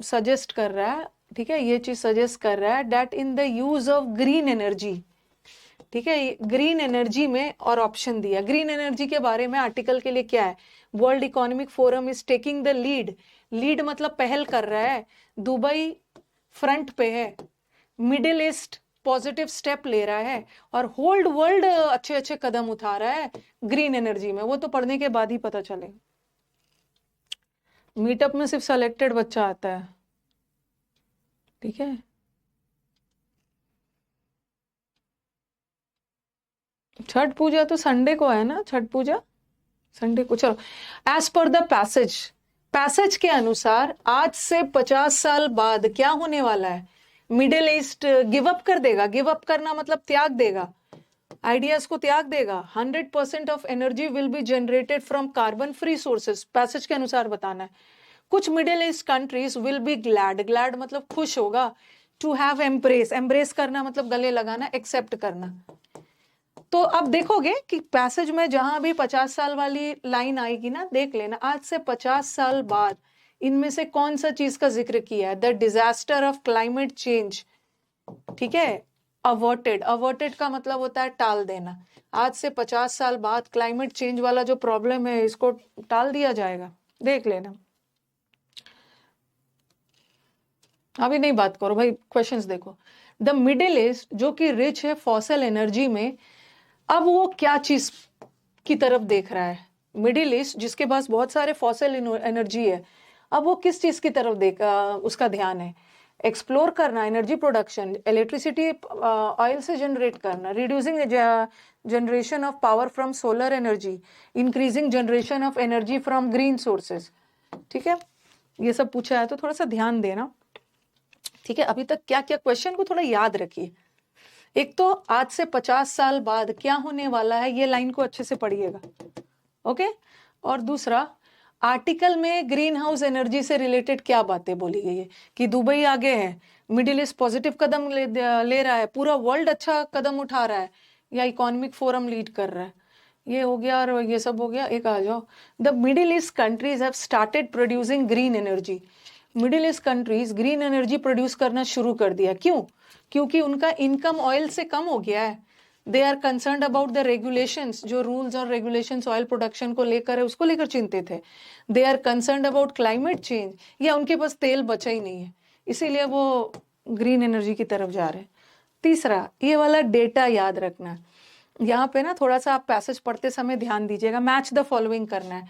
सजेस्ट कर रहा है, ठीक है, ये चीज सजेस्ट कर रहा है that in the use of green energy, ठीक है, ग्रीन एनर्जी में, और ऑप्शन दिया ग्रीन एनर्जी के बारे में आर्टिकल के लिए क्या है। World economic forum is taking the lead, lead मतलब पहल कर रहा है, दुबई फ्रंट पे है, मिडिल ईस्ट पॉजिटिव स्टेप ले रहा है, और होल्ड वर्ल्ड अच्छे अच्छे कदम उठा रहा है ग्रीन एनर्जी में। वो तो पढ़ने के बाद ही पता चले, मीटअप में सिर्फ सेलेक्टेड बच्चा आता है, ठीक है। छठ पूजा तो संडे को है ना, छठ पूजा संडे को। चलो, as per the passage, passage के अनुसार आज से 50 साल बाद क्या होने वाला है, मिडिल ईस्ट गिव अप कर देगा। गिव अप करना मतलब त्याग देगा, आइडियाज को त्याग देगा। 100% of energy will be generated from carbon free sources, passage के अनुसार बताना है। कुछ middle east countries will be glad, glad मतलब खुश होगा, टू हैव एम्ब्रेस, एम्ब्रेस करना मतलब गले लगाना, एक्सेप्ट करना। तो अब देखोगे कि पैसेज में जहां भी 50 साल वाली लाइन आएगी ना, देख लेना आज से 50 साल बाद इनमें से कौन सा चीज का जिक्र किया है। The disaster of climate change, ठीक है, अवर्टेड, अवर्टेड का मतलब होता है टाल देना। आज से 50 साल बाद क्लाइमेट चेंज वाला जो प्रॉब्लम है इसको टाल दिया जाएगा, देख लेना। अभी नहीं बात करो भाई, क्वेश्चंस देखो। द मिडिल ईस्ट जो कि रिच है फॉसिल एनर्जी में, अब वो क्या चीज की तरफ देख रहा है। मिडिल ईस्ट जिसके पास बहुत सारे फॉसिल एनर्जी है, अब वो किस चीज की तरफ उसका ध्यान है। एक्सप्लोर करना, एनर्जी प्रोडक्शन, इलेक्ट्रिसिटी ऑयल से जनरेट करना, reducing generation of power from solar energy, increasing generation of energy from green sources, ठीक है। ये सब पूछा है तो थोड़ा सा ध्यान देना, ठीक है। अभी तक क्या क्या क्वेश्चन को थोड़ा याद रखिए। एक तो आज से 50 साल बाद क्या होने वाला है, ये लाइन को अच्छे से पढ़िएगा, ओके। और दूसरा, आर्टिकल में ग्रीन हाउस एनर्जी से रिलेटेड क्या बातें बोली गई है, कि दुबई आगे है, मिडिल ईस्ट पॉजिटिव कदम ले रहा है, पूरा वर्ल्ड अच्छा कदम उठा रहा है, या इकोनॉमिक फोरम लीड कर रहा है। ये हो गया और ये सब हो गया। एक आ जाओ, the middle east countries have started producing green energy, middle east countries green energy produce करना शुरू कर दिया। क्यों? क्योंकि उनका इनकम ऑयल से कम हो गया है। They are concerned about the regulations, जो रूल्स और रेगुलेशंस ऑयल प्रोडक्शन को लेकर है उसको लेकर चिंतित है। They are concerned about climate change, या उनके पास तेल बचा ही नहीं है, इसीलिए वो ग्रीन एनर्जी की तरफ जा रहे हैं। तीसरा, ये वाला डेटा याद रखना, यहाँ पे ना थोड़ा सा आप पैसेज पढ़ते समय ध्यान दीजिएगा। मैच द फॉलोइंग करना है,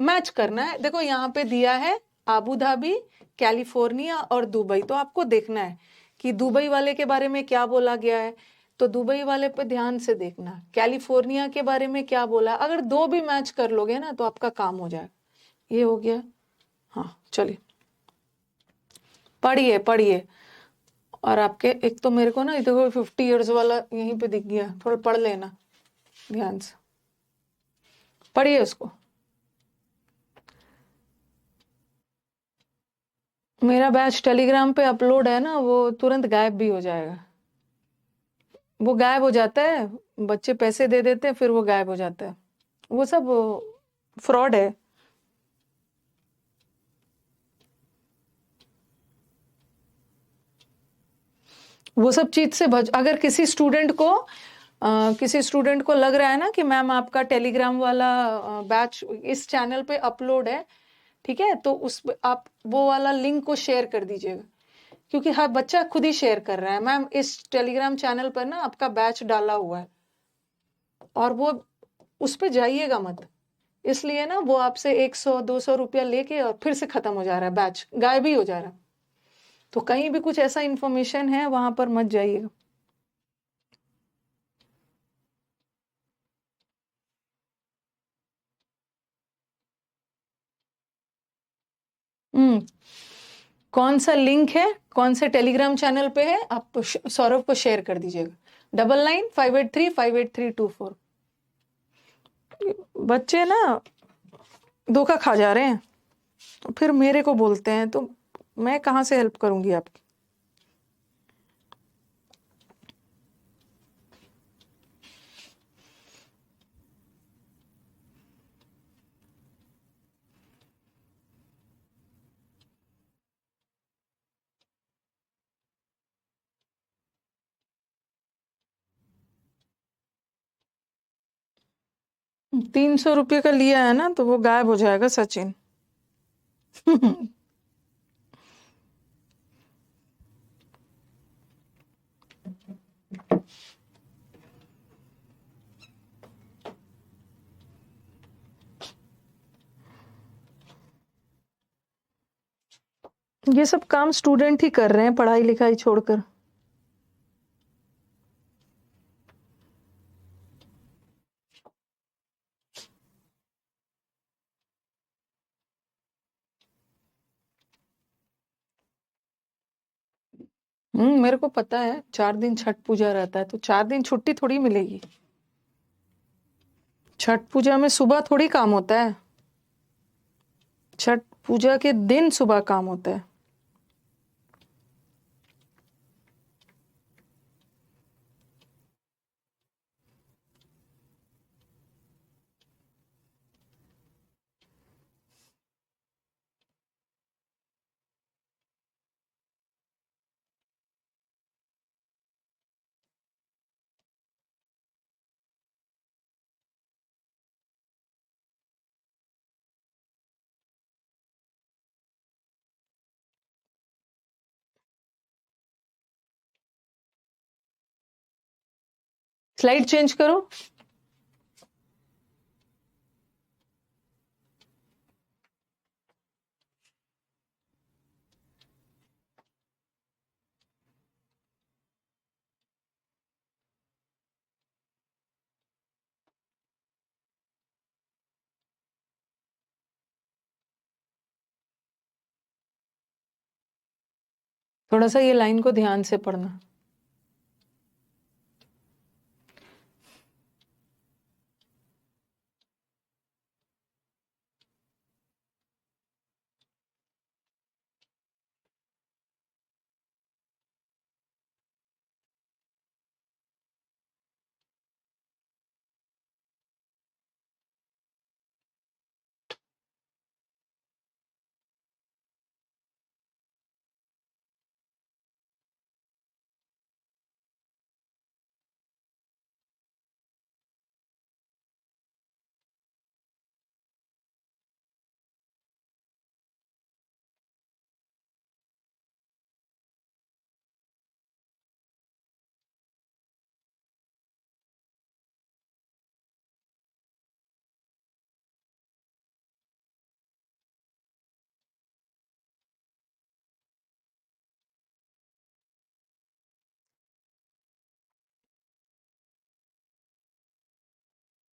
मैच करना है। देखो यहाँ पे दिया है आबू धाबी, कैलिफोर्निया और दुबई, तो आपको देखना है कि दुबई वाले के बारे में क्या बोला गया है, तो दुबई वाले पे ध्यान से देखना। कैलिफोर्निया के बारे में क्या बोला, अगर दो भी मैच कर लोगे ना तो आपका काम हो जाए। ये हो गया, हाँ चलिए पढ़िए पढ़िए। और आपके एक तो मेरे को ना देखो 50 इयर्स वाला यहीं पे दिख गया, थोड़ा पढ़ लेना ध्यान से, पढ़िए उसको। मेरा बैच टेलीग्राम पे अपलोड है ना, वो तुरंत गायब भी हो जाएगा। वो गायब हो जाता है, बच्चे पैसे दे देते हैं फिर वो गायब हो जाता है, वो सब फ्रॉड है। वो सब चीज से बच। अगर किसी स्टूडेंट को लग रहा है ना कि मैम आपका टेलीग्राम वाला बैच इस चैनल पे अपलोड है, ठीक है, तो उस आप वो वाला लिंक को शेयर कर दीजिएगा, क्योंकि हर बच्चा खुद ही शेयर कर रहा है, मैम इस टेलीग्राम चैनल पर ना आपका बैच डाला हुआ है, और वो उस पर जाइएगा मत। इसलिए ना वो आपसे 100-200 रुपया लेके और फिर से खत्म हो जा रहा है, बैच गायब ही हो जा रहा है। तो कहीं भी कुछ ऐसा इंफॉर्मेशन है वहां पर मत जाइएगा। हम्म कौन सा लिंक है, कौन से टेलीग्राम चैनल पे है, आप सौरभ को शेयर कर दीजिएगा। 9958358324। बच्चे ना धोखा खा जा रहे हैं, फिर मेरे को बोलते हैं, तो मैं कहाँ से हेल्प करूंगी आपकी। ₹300 का लिया है ना, तो वो गायब हो जाएगा सचिन। ये सब काम स्टूडेंट ही कर रहे हैं, पढ़ाई लिखाई छोड़कर। मेरे को पता है 4 दिन छठ पूजा रहता है, तो 4 दिन छुट्टी थोड़ी मिलेगी। छठ पूजा में सुबह थोड़ी काम होता है, छठ पूजा के दिन सुबह काम होता है। स्लाइड चेंज करो। थोड़ा सा ये लाइन को ध्यान से पढ़ना।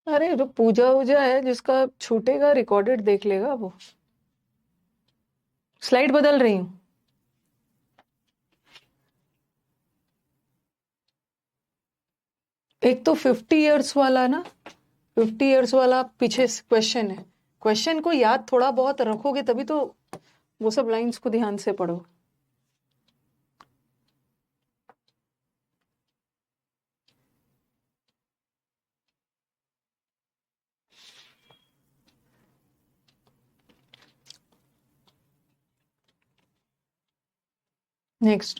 अरे जो पूजा वूजा है, जिसका छूटेगा रिकॉर्डेड देख लेगा वो। स्लाइड बदल रही हूँ। एक तो 50 इयर्स वाला ना, 50 इयर्स वाला पीछे क्वेश्चन है। क्वेश्चन को याद थोड़ा बहुत रखोगे तभी तो वो सब लाइंस को ध्यान से पढ़ो। नेक्स्ट।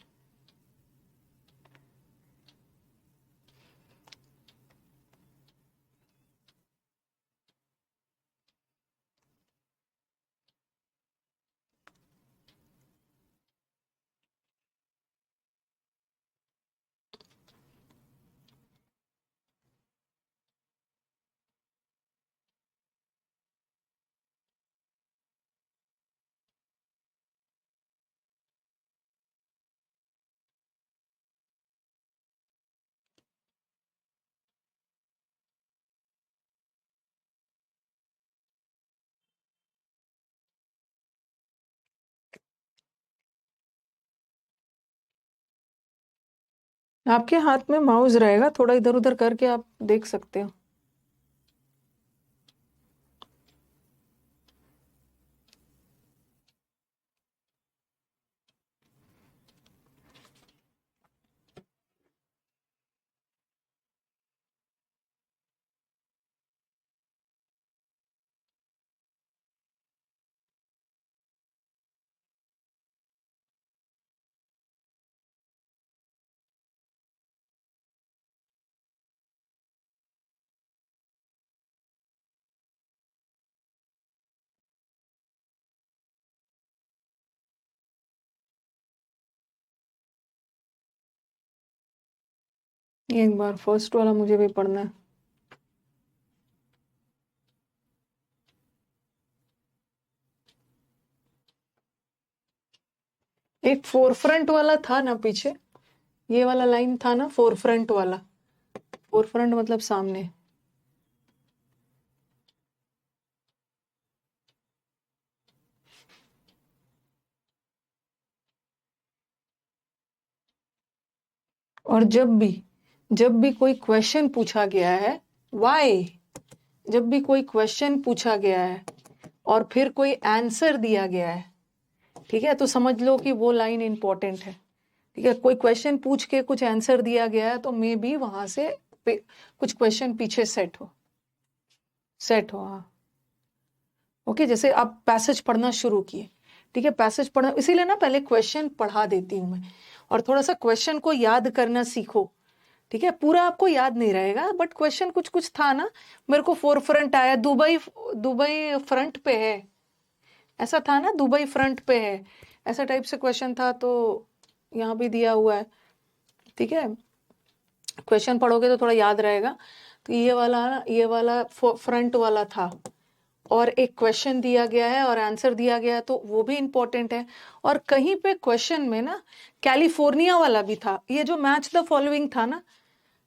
आपके हाथ में माउस रहेगा, थोड़ा इधर उधर करके आप देख सकते हो। एक बार फर्स्ट वाला मुझे भी पढ़ना है। एक फोर फ्रंट वाला था ना पीछे, ये वाला लाइन था ना फोर फ्रंट वाला। फोर फ्रंट मतलब सामने। और जब भी कोई क्वेश्चन पूछा गया है, वाई, जब भी कोई क्वेश्चन पूछा गया है और फिर कोई आंसर दिया गया है, ठीक है, तो समझ लो कि वो लाइन इंपॉर्टेंट है। ठीक है, कोई क्वेश्चन पूछ के कुछ आंसर दिया गया है तो मे बी वहां से कुछ क्वेश्चन पीछे सेट हो हाँ। ओके, जैसे आप पैसेज पढ़ना शुरू किए, ठीक है, पैसेज पढ़ना, इसीलिए ना पहले क्वेश्चन पढ़ा देती हूँ मैं, और थोड़ा सा क्वेश्चन को याद करना सीखो। ठीक है, पूरा आपको याद नहीं रहेगा बट क्वेश्चन कुछ कुछ था ना। मेरे को फोर फ्रंट आया, दुबई, दुबई फ्रंट पे है, ऐसा था ना, दुबई फ्रंट पे है, ऐसा टाइप से क्वेश्चन था, तो यहाँ भी दिया हुआ है। ठीक है, क्वेश्चन पढ़ोगे तो थोड़ा याद रहेगा। तो ये वाला फ्रंट वाला था, और एक क्वेश्चन दिया गया है और आंसर दिया गया है, तो वो भी इंपॉर्टेंट है। और कहीं पे क्वेश्चन में ना कैलिफोर्निया वाला भी था, ये जो मैच द फॉलोइंग था ना,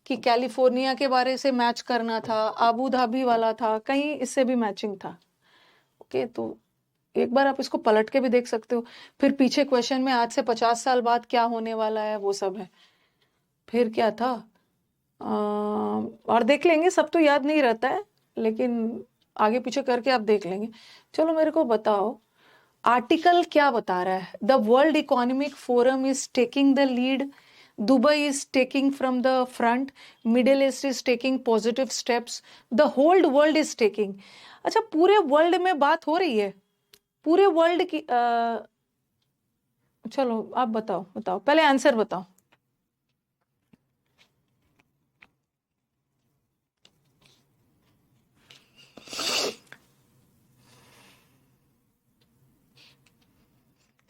कि कैलिफोर्निया के बारे से मैच करना था, आबू धाबी वाला था, कहीं इससे भी मैचिंग था। ओके, तो एक बार आप इसको पलट के भी देख सकते हो। फिर पीछे क्वेश्चन में आज से 50 साल बाद क्या होने वाला है वो सब है। फिर क्या था, और देख लेंगे, सब तो याद नहीं रहता है, लेकिन आगे पीछे करके आप देख लेंगे। चलो मेरे को बताओ, आर्टिकल क्या बता रहा है? The world economic forum is taking the lead, Dubai is taking from the front, middle east is taking positive steps, the hold world is taking. अच्छा, पूरे वर्ल्ड में बात हो रही है, पूरे वर्ल्ड की चलो आप बताओ, पहले आंसर बताओ।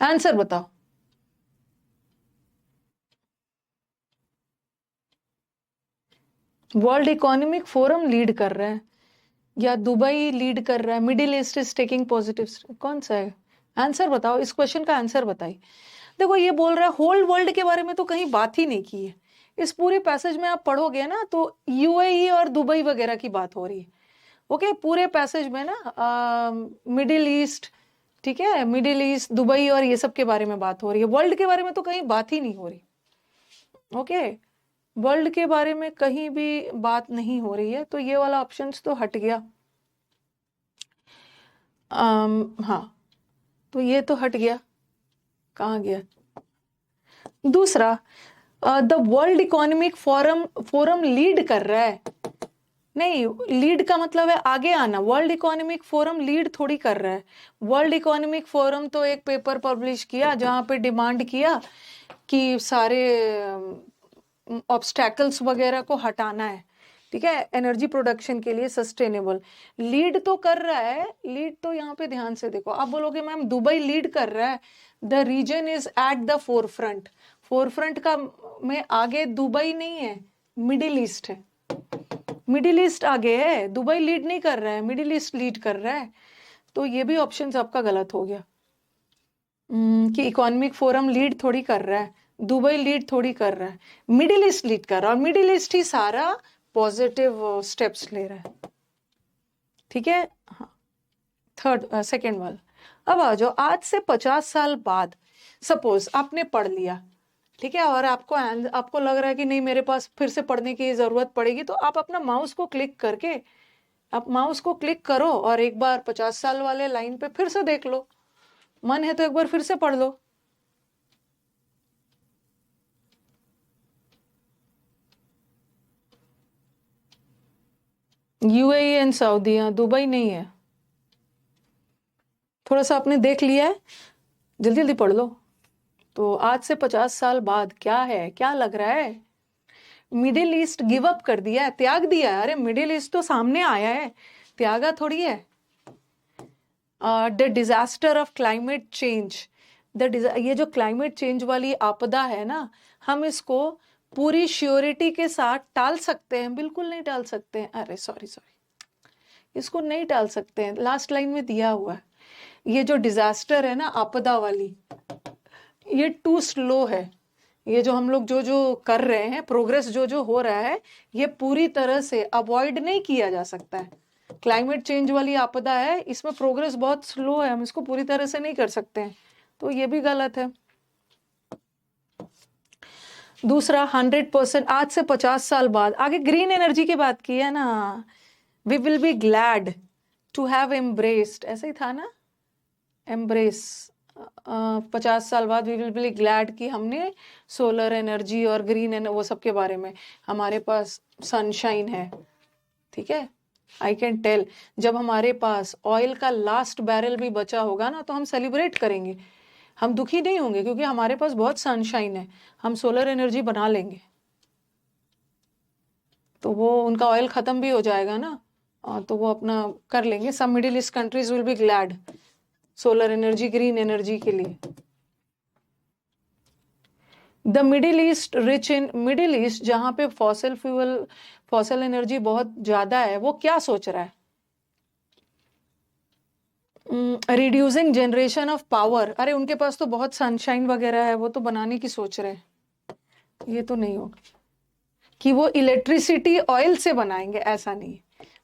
आंसर बताओ। वर्ल्ड इकोनॉमिक फोरम लीड कर रहा है, या दुबई लीड कर रहा है, Middle east is taking positive, कौन सा है? आंसर बताओ, इस क्वेश्चन का आंसर बताइए। देखो, ये बोल रहा है होल वर्ल्ड के बारे में तो कहीं बात ही नहीं की है। इस पूरे पैसेज में आप पढ़ोगे ना तो यूएई और दुबई वगैरह की बात हो रही है। ओके, पूरे पैसेज में ना मिडिल ईस्ट, ठीक है, मिडिल ईस्ट, दुबई और ये सब के बारे में बात हो रही है, वर्ल्ड के बारे में तो कहीं बात ही नहीं हो रही। ओके, वर्ल्ड के बारे में कहीं भी बात नहीं हो रही है, तो ये वाला ऑप्शन तो हट गया। हाँ, तो ये तो हट गया, कहाँ गया दूसरा? The world economic forum, forum lead कर रहा है, नहीं, लीड का मतलब है आगे आना, वर्ल्ड इकोनॉमिक फोरम लीड थोड़ी कर रहा है। वर्ल्ड इकोनॉमिक फोरम तो एक पेपर पब्लिश किया जहां पे डिमांड किया कि सारे ऑब्स्टैकल्स वगैरह को हटाना है, ठीक है, एनर्जी प्रोडक्शन के लिए सस्टेनेबल। लीड तो कर रहा है, लीड तो यहाँ पे ध्यान से देखो, आप बोलोगे मैम दुबई लीड कर रहा है, the reason is at the forefront, forefront का में आगे दुबई नहीं है, मिडिल ईस्ट है, मिडिल ईस्ट आगे है, दुबई लीड नहीं कर रहा है, मिडिल ईस्ट लीड कर रहा है। तो ये भी ऑप्शन आपका गलत हो गया। कि इकोनॉमिक फोरम लीड थोड़ी कर रहा है, दुबई लीड थोड़ी कर रहा है, मिडिल ईस्ट लीड कर रहा है, और मिडिल ईस्ट ही सारा पॉजिटिव स्टेप्स ले रहा है। ठीक है, हाँ, सेकेंड वाला। अब आ जाओ, आज से 50 साल बाद, सपोज आपने पढ़ लिया, ठीक है, और आपको लग रहा है कि नहीं मेरे पास फिर से पढ़ने की जरूरत पड़ेगी, तो आप अपना माउस को क्लिक करके, आप माउस को क्लिक करो और एक बार 50 साल वाले लाइन पे फिर से देख लो, मन है तो एक बार फिर से पढ़ लो। यूएई एंड सऊदी, दुबई नहीं है। थोड़ा सा आपने देख लिया है, जल्दी जल्दी पढ़ लो। तो आज से 50 साल बाद क्या है, क्या लग रहा है? मिडिल ईस्ट गिव अप कर दिया है, त्याग दिया है। अरे मिडिल ईस्ट तो सामने आया है, त्यागा थोड़ी है। The disaster of climate change, ये जो क्लाइमेट चेंज वाली आपदा है ना, हम इसको पूरी श्योरिटी के साथ टाल सकते हैं? बिल्कुल नहीं टाल सकते हैं। अरे सॉरी, इसको नहीं टाल सकते हैं। लास्ट लाइन में दिया हुआ है, ये जो डिजास्टर है ना आपदा वाली, ये टू स्लो है। ये जो हम लोग जो जो कर रहे हैं, प्रोग्रेस जो जो हो रहा है, ये पूरी तरह से अवॉइड नहीं किया जा सकता है। क्लाइमेट चेंज वाली आपदा है, इसमें प्रोग्रेस बहुत स्लो है, हम इसको पूरी तरह से नहीं कर सकते हैं, तो ये भी गलत है। दूसरा 100%, आज से 50 साल बाद, आगे ग्रीन एनर्जी की बात की है ना, we will be glad to have embraced, ऐसा ही था ना, एम्ब्रेस। 50 साल बाद वी विल बी ग्लैड कि हमने सोलर एनर्जी और ग्रीन वो सब के बारे में, हमारे पास सनशाइन है। ठीक है, आई कैन टेल, जब हमारे पास ऑयल का लास्ट बैरल भी बचा होगा ना, तो हम सेलिब्रेट करेंगे, हम दुखी नहीं होंगे, क्योंकि हमारे पास बहुत सनशाइन है, हम सोलर एनर्जी बना लेंगे। तो वो उनका ऑयल खत्म भी हो जाएगा ना, तो वो अपना कर लेंगे। सब middle east countries will be glad solar energy, green energy के लिए। The middle east rich in, middle east जहां पे फॉसिल एनर्जी बहुत ज्यादा है, वो क्या सोच रहा है? Reducing generation of power. अरे उनके पास तो बहुत सनशाइन वगैरह है, वो तो बनाने की सोच रहे हैं। ये तो नहीं होगा कि वो इलेक्ट्रिसिटी ऑयल से बनाएंगे, ऐसा नहीं,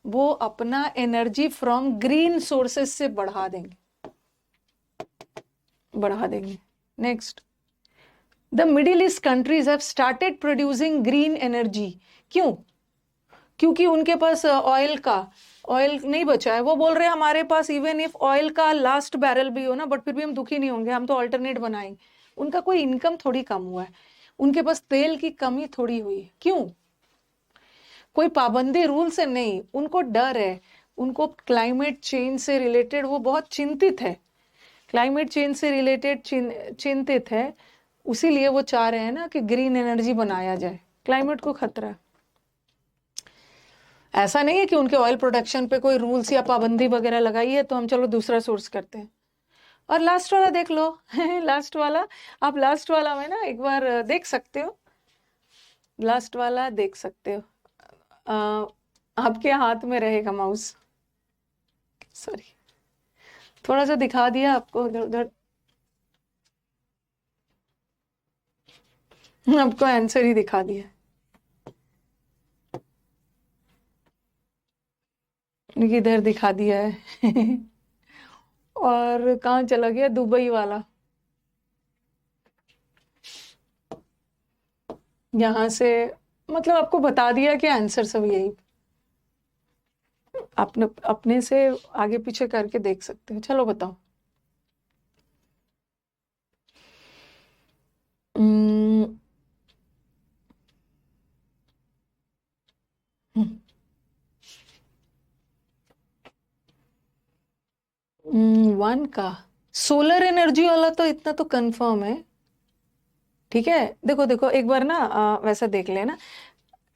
वो अपना एनर्जी फ्रॉम ग्रीन सोर्सेस से बढ़ा देंगे। Next, the middle east countries have started producing green energy. क्यों? क्योंकि उनके पास ऑयल नहीं बचा है। वो बोल रहे हैं हमारे पास इवन इफ ऑयल का लास्ट बैरल भी हो ना, बट फिर भी हम दुखी नहीं होंगे, हम तो अल्टरनेट बनाएंगे। उनका कोई इनकम थोड़ी कम हुआ है, उनके पास तेल की कमी थोड़ी हुई है। क्यों? कोई पाबंदी रूल से नहीं, उनको डर है, उनको क्लाइमेट चेंज से रिलेटेड वो बहुत चिंतित है, क्लाइमेट चेंज से रिलेटेड चिंतित है, उसीलिए वो चाह रहे हैं ना कि ग्रीन एनर्जी बनाया जाए। क्लाइमेट को खतरा है, ऐसा नहीं है कि उनके ऑयल प्रोडक्शन पे कोई रूल्स या पाबंदी वगैरह लगाई है तो हम चलो दूसरा सोर्स करते हैं। और लास्ट वाला देख लो लास्ट वाला, आप लास्ट वाला में ना एक बार देख सकते हो, लास्ट वाला देख सकते हो, आपके हाथ में रहेगा माउस। सॉरी, थोड़ा सा दिखा दिया आपको उधर उधर, आपको आंसर ही दिखा दिया, इधर दिखा दिया है और कहाँ चला गया दुबई वाला, यहां से, मतलब आपको बता दिया कि आंसर सब यही, आपने अपने से आगे पीछे करके देख सकते हो। चलो बताओ। वन का सोलर एनर्जी वाला तो इतना तो कंफर्म है। ठीक है, देखो देखो एक बार ना वैसा देख लेना,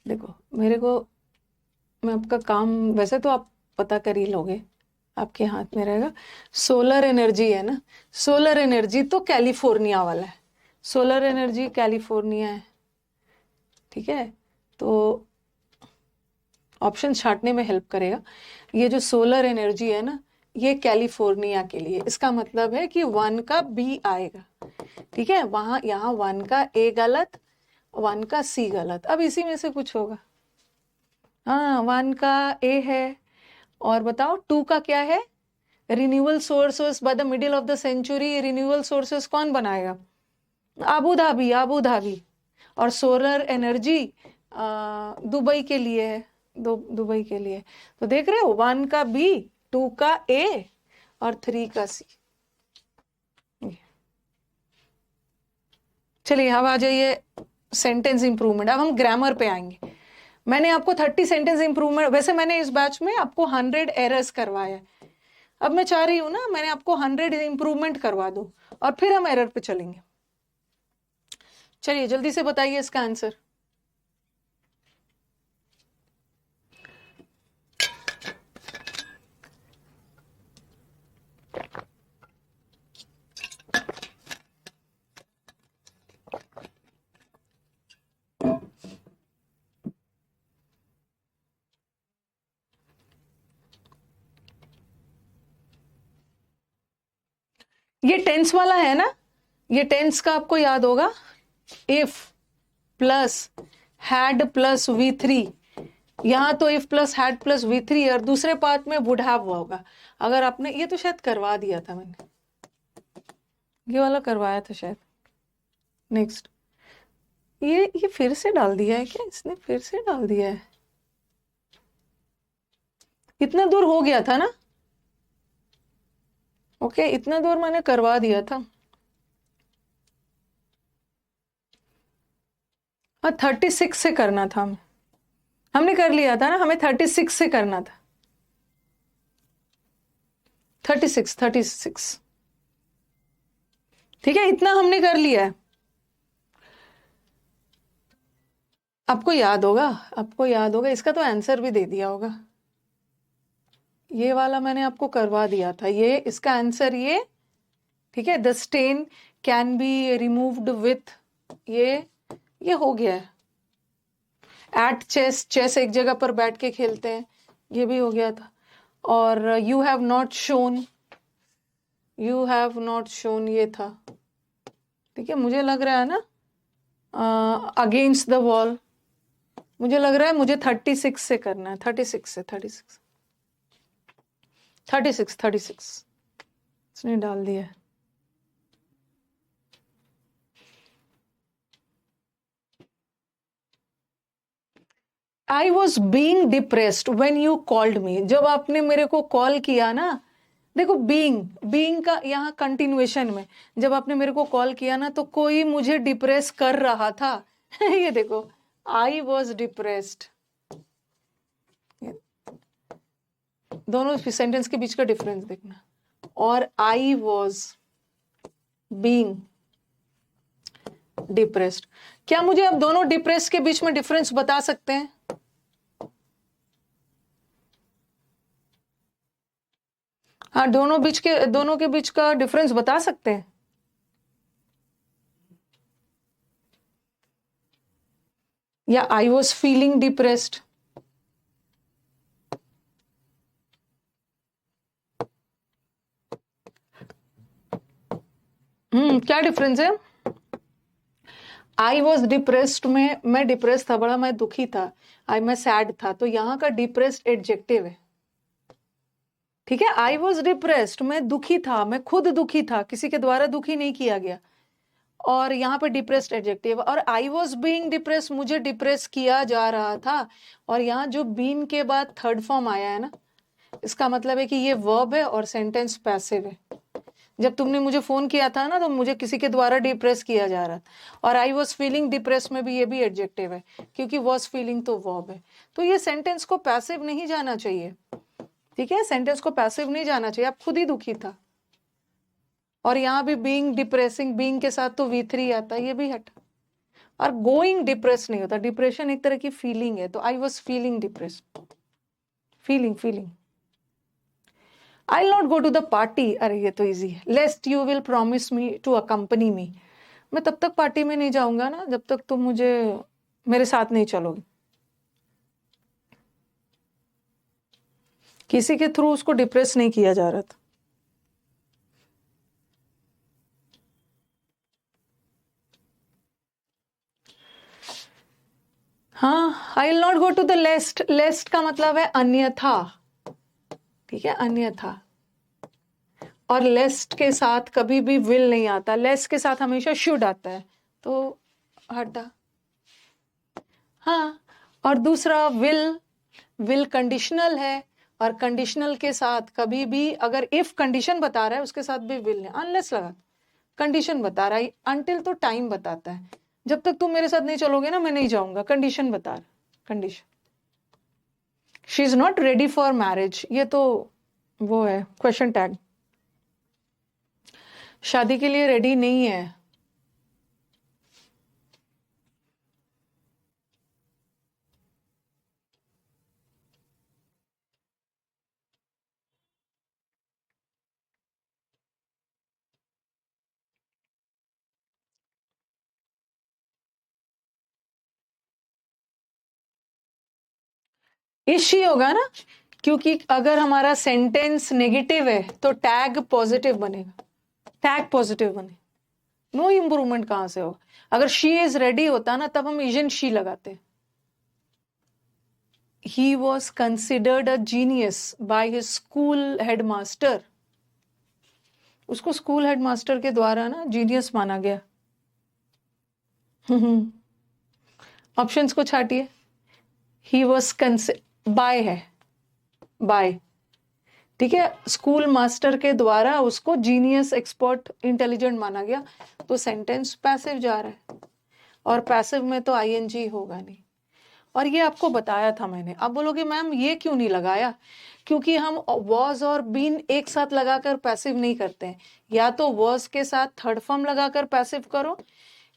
देखो मेरे को, मैं आपका काम वैसे तो आप पता कर ही लोगे, आपके हाथ में रहेगा। सोलर एनर्जी है ना, सोलर एनर्जी तो कैलिफोर्निया वाला है, सोलर एनर्जी कैलिफोर्निया है। ठीक है, तो ऑप्शन छांटने में हेल्प करेगा। ये जो सोलर एनर्जी है ना, ये कैलिफोर्निया के लिए, इसका मतलब है कि वन का बी आएगा। ठीक है, वहां यहाँ वन का ए गलत, वन का सी गलत, अब इसी में से कुछ होगा। हाँ, वन का ए है, और बताओ टू का क्या है? Renewable sources by the middle of the century, renewable sources कौन बनाएगा? Abu Dhabi, Abu Dhabi. और सोलर एनर्जी दुबई के लिए है, दुबई के लिए। तो देख रहे हो, 1 का बी, 2 का ए और 3 का सी। चलिए अब आ जाइए सेंटेंस इंप्रूवमेंट। अब हम ग्रामर पे आएंगे। मैंने आपको 30 सेंटेंस इंप्रूवमेंट, वैसे मैंने इस बैच में आपको 100 एरर्स करवाए हैं। अब मैं चाह रही हूं ना, मैंने आपको 100 इंप्रूवमेंट करवा दूं और फिर हम एरर पे चलेंगे। चलिए जल्दी से बताइए इसका आंसर। ये टेंस वाला है ना, ये टेंस का आपको याद होगा। If plus had plus V3, यहां तो if plus had plus V3 और दूसरे पार्ट में वुड हैव हुआ होगा। अगर आपने, ये तो शायद करवा दिया था मैंने, ये वाला करवाया था शायद। नेक्स्ट, ये फिर से डाल दिया है क्या इसने? फिर से डाल दिया है। इतना दूर हो गया था ना। ओके, इतना दूर मैंने करवा दिया था। हाँ, 36 से करना था हमें, हमने कर लिया था ना, हमें 36 से करना था। 36 ठीक है, इतना हमने कर लिया है। आपको याद होगा, आपको याद होगा, इसका तो आंसर भी दे दिया होगा। ये वाला मैंने आपको करवा दिया था, ये इसका आंसर ये, ठीक है। The stain can be removed with, ये हो गया है। एट चेस, चेस एक जगह पर बैठ के खेलते हैं, ये भी हो गया था। और you have not shown, you have not shown ये था, ठीक है। मुझे लग रहा है ना, अगेंस्ट द वॉल, मुझे लग रहा है मुझे 36 से करना है, 36 से, 36 इसने डाल दिया है। I was being depressed when you called me, जब आपने मेरे को कॉल किया ना। देखो बीइंग का यहाँ कंटिन्यूएशन में, जब आपने मेरे को कॉल किया ना तो कोई मुझे डिप्रेस कर रहा था। ये देखो, आई वॉज डिप्रेस्ड, दोनों सेंटेंस के बीच का डिफरेंस देखना। और आई वॉज बीइंग डिप्रेस्ड, क्या मुझे अब दोनों डिप्रेस्ड के बीच में डिफरेंस बता सकते हैं? हाँ, दोनों के बीच का डिफरेंस बता सकते हैं। या आई वॉज फीलिंग डिप्रेस्ड, क्या डिफरेंस है? आई वॉज डिप्रेस्ड में मैं डिप्रेस था, बड़ा मैं दुखी था, मैं सैड था, तो यहाँ का डिप्रेस्ड एडजेक्टिव है, ठीक है। आई वॉज डिप्रेस्ड, मैं दुखी था, मैं खुद दुखी था, किसी के द्वारा दुखी नहीं किया गया। और यहाँ पे डिप्रेस्ड एडजेक्टिव। और आई वॉज बीइंग डिप्रेस, मुझे डिप्रेस किया जा रहा था। और यहाँ जो बीन के बाद थर्ड फॉर्म आया है ना, इसका मतलब है कि ये वर्ब है और सेंटेंस पैसिव है। जब तुमने मुझे फोन किया था ना, तो मुझे किसी के द्वारा डिप्रेस किया जा रहा था। और आई वॉज फीलिंग डिप्रेस में भी ये भी एडजेक्टिव है, क्योंकि वॉज फीलिंग तो वर्ब है। तो ये सेंटेंस को पैसिव नहीं जाना चाहिए, ठीक है। सेंटेंस को पैसिव नहीं जाना चाहिए, आप खुद ही दुखी था। और यहाँ भी बीइंग डिप्रेसिंग, बीइंग के साथ तो V3 आता है, ये भी हटा। और गोइंग डिप्रेस नहीं होता, डिप्रेशन एक तरह की फीलिंग है। तो I was feeling depress, feeling. I will not go to the party, अरे ये तो इजी है। Lest you will promise me to accompany me, मैं तब तक पार्टी में नहीं जाऊंगा ना जब तक तुम मुझे मेरे साथ नहीं चलोगे। किसी के थ्रू उसको डिप्रेस नहीं किया जा रहा था। हाँ, I will not go to the least, least का मतलब है अन्यथा, ठीक है, अन्यथा। और लेस्ट के साथ कभी भी विल नहीं आता, लेस्ट के साथ हमेशा शुड आता है, तो हटा। हाँ, और दूसरा विल कंडीशनल है, और कंडीशनल के साथ कभी भी अगर इफ कंडीशन बता रहा है उसके साथ भी विल है, अनलेस लगा कंडीशन बता रहा है, अनटिल तो टाइम बताता है, जब तक तुम मेरे साथ नहीं चलोगे ना मैं नहीं जाऊंगा, कंडीशन बता रहा, condition. She is not ready for marriage, ये तो वो है क्वेश्चन टैग, शादी के लिए रेडी नहीं है। इशी होगा ना, क्योंकि अगर हमारा सेंटेंस नेगेटिव है तो टैग पॉजिटिव बनेगा, टैग पॉजिटिव बने, नो इम्प्रूवमेंट कहां से होगा। अगर शी इज रेडी होता ना तब हम इजन शी लगाते। He was considered a genius by his school headmaster, उसको स्कूल हेडमास्टर के द्वारा ना जीनियस माना गया। ऑप्शंस को छाटिए। ही वॉज बाय है, बाय, ठीक है, स्कूल मास्टर के द्वारा उसको जीनियस, एक्सपर्ट, इंटेलिजेंट माना गया, तो सेंटेंस पैसिव जा रहा है, और पैसिव में तो आईएनजी होगा नहीं। और ये आपको बताया था मैंने। अब बोलोगे मैम ये क्यों नहीं लगाया, क्योंकि हम वॉज और बीन एक साथ लगाकर पैसिव नहीं करते हैं, या तो वॉज के साथ थर्ड फॉर्म लगाकर पैसिव करो,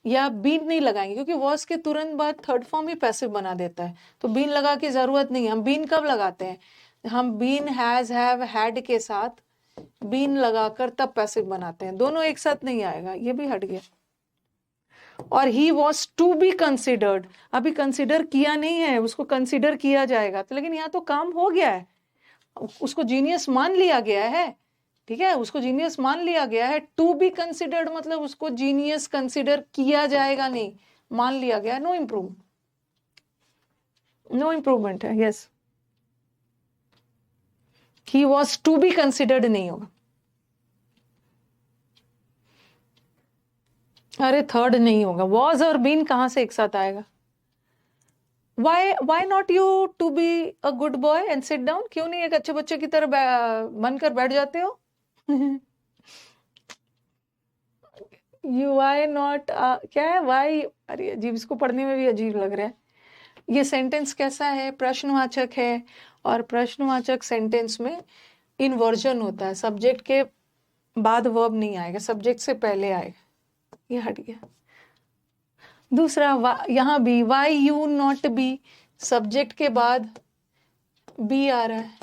या बीन नहीं लगाएंगे, क्योंकि वॉज के तुरंत बाद थर्ड फॉर्म ही पैसिव बना देता है, तो बीन लगा की जरूरत नहीं है। हम बीन कब लगाते हैं, हम बीन, हैज, हैव, हैड के साथ बीन लगाकर तब पैसिव बनाते हैं, दोनों एक साथ नहीं आएगा, ये भी हट गया। और he was to be considered, अभी कंसिडर किया नहीं है, उसको कंसिडर किया जाएगा, तो लेकिन यहाँ तो काम हो गया है, उसको जीनियस मान लिया गया है, ठीक है, उसको जीनियस मान लिया गया है। टू बी कंसिडर्ड मतलब उसको जीनियस कंसिडर किया जाएगा नहीं, मान लिया गया, नो इम्प्रूव, नो इम्प्रूवमेंट है, yes. He was to be considered नहीं होगा, अरे थर्ड नहीं होगा, वॉज और बीन कहां से एक साथ आएगा। why not you to be a good boy and sit down, क्यों नहीं एक अच्छे बच्चे की तरह बनकर बैठ जाते हो। why not क्या है why, अरे अजीब, इसको पढ़ने में भी अजीब लग रहा है। ये सेंटेंस कैसा है, प्रश्नवाचक है, और प्रश्नवाचक सेंटेंस में इन्वर्जन होता है, सब्जेक्ट के बाद वर्ब नहीं आएगा, सब्जेक्ट से पहले आएगा, ये हट गया। दूसरा यहाँ भी why you not be, subject के बाद बी आ रहा है,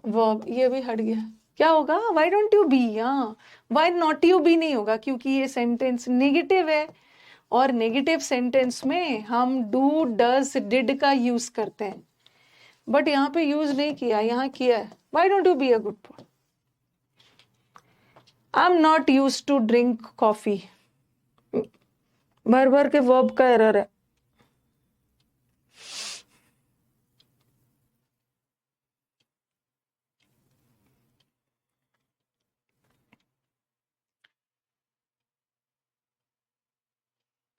वर्ब, ये भी हट गया। क्या होगा, वाई डोंट यू बी, हाँ, वाई नॉट यू बी नहीं होगा, क्योंकि ये सेंटेंस नेगेटिव है, और नेगेटिव सेंटेंस में हम डू, डज, डिड का यूज करते हैं, बट यहाँ पे यूज नहीं किया, यहाँ किया है। Why don't you be a good boy, I am not use to drink coffee, भर भर के वर्ब का एरर है।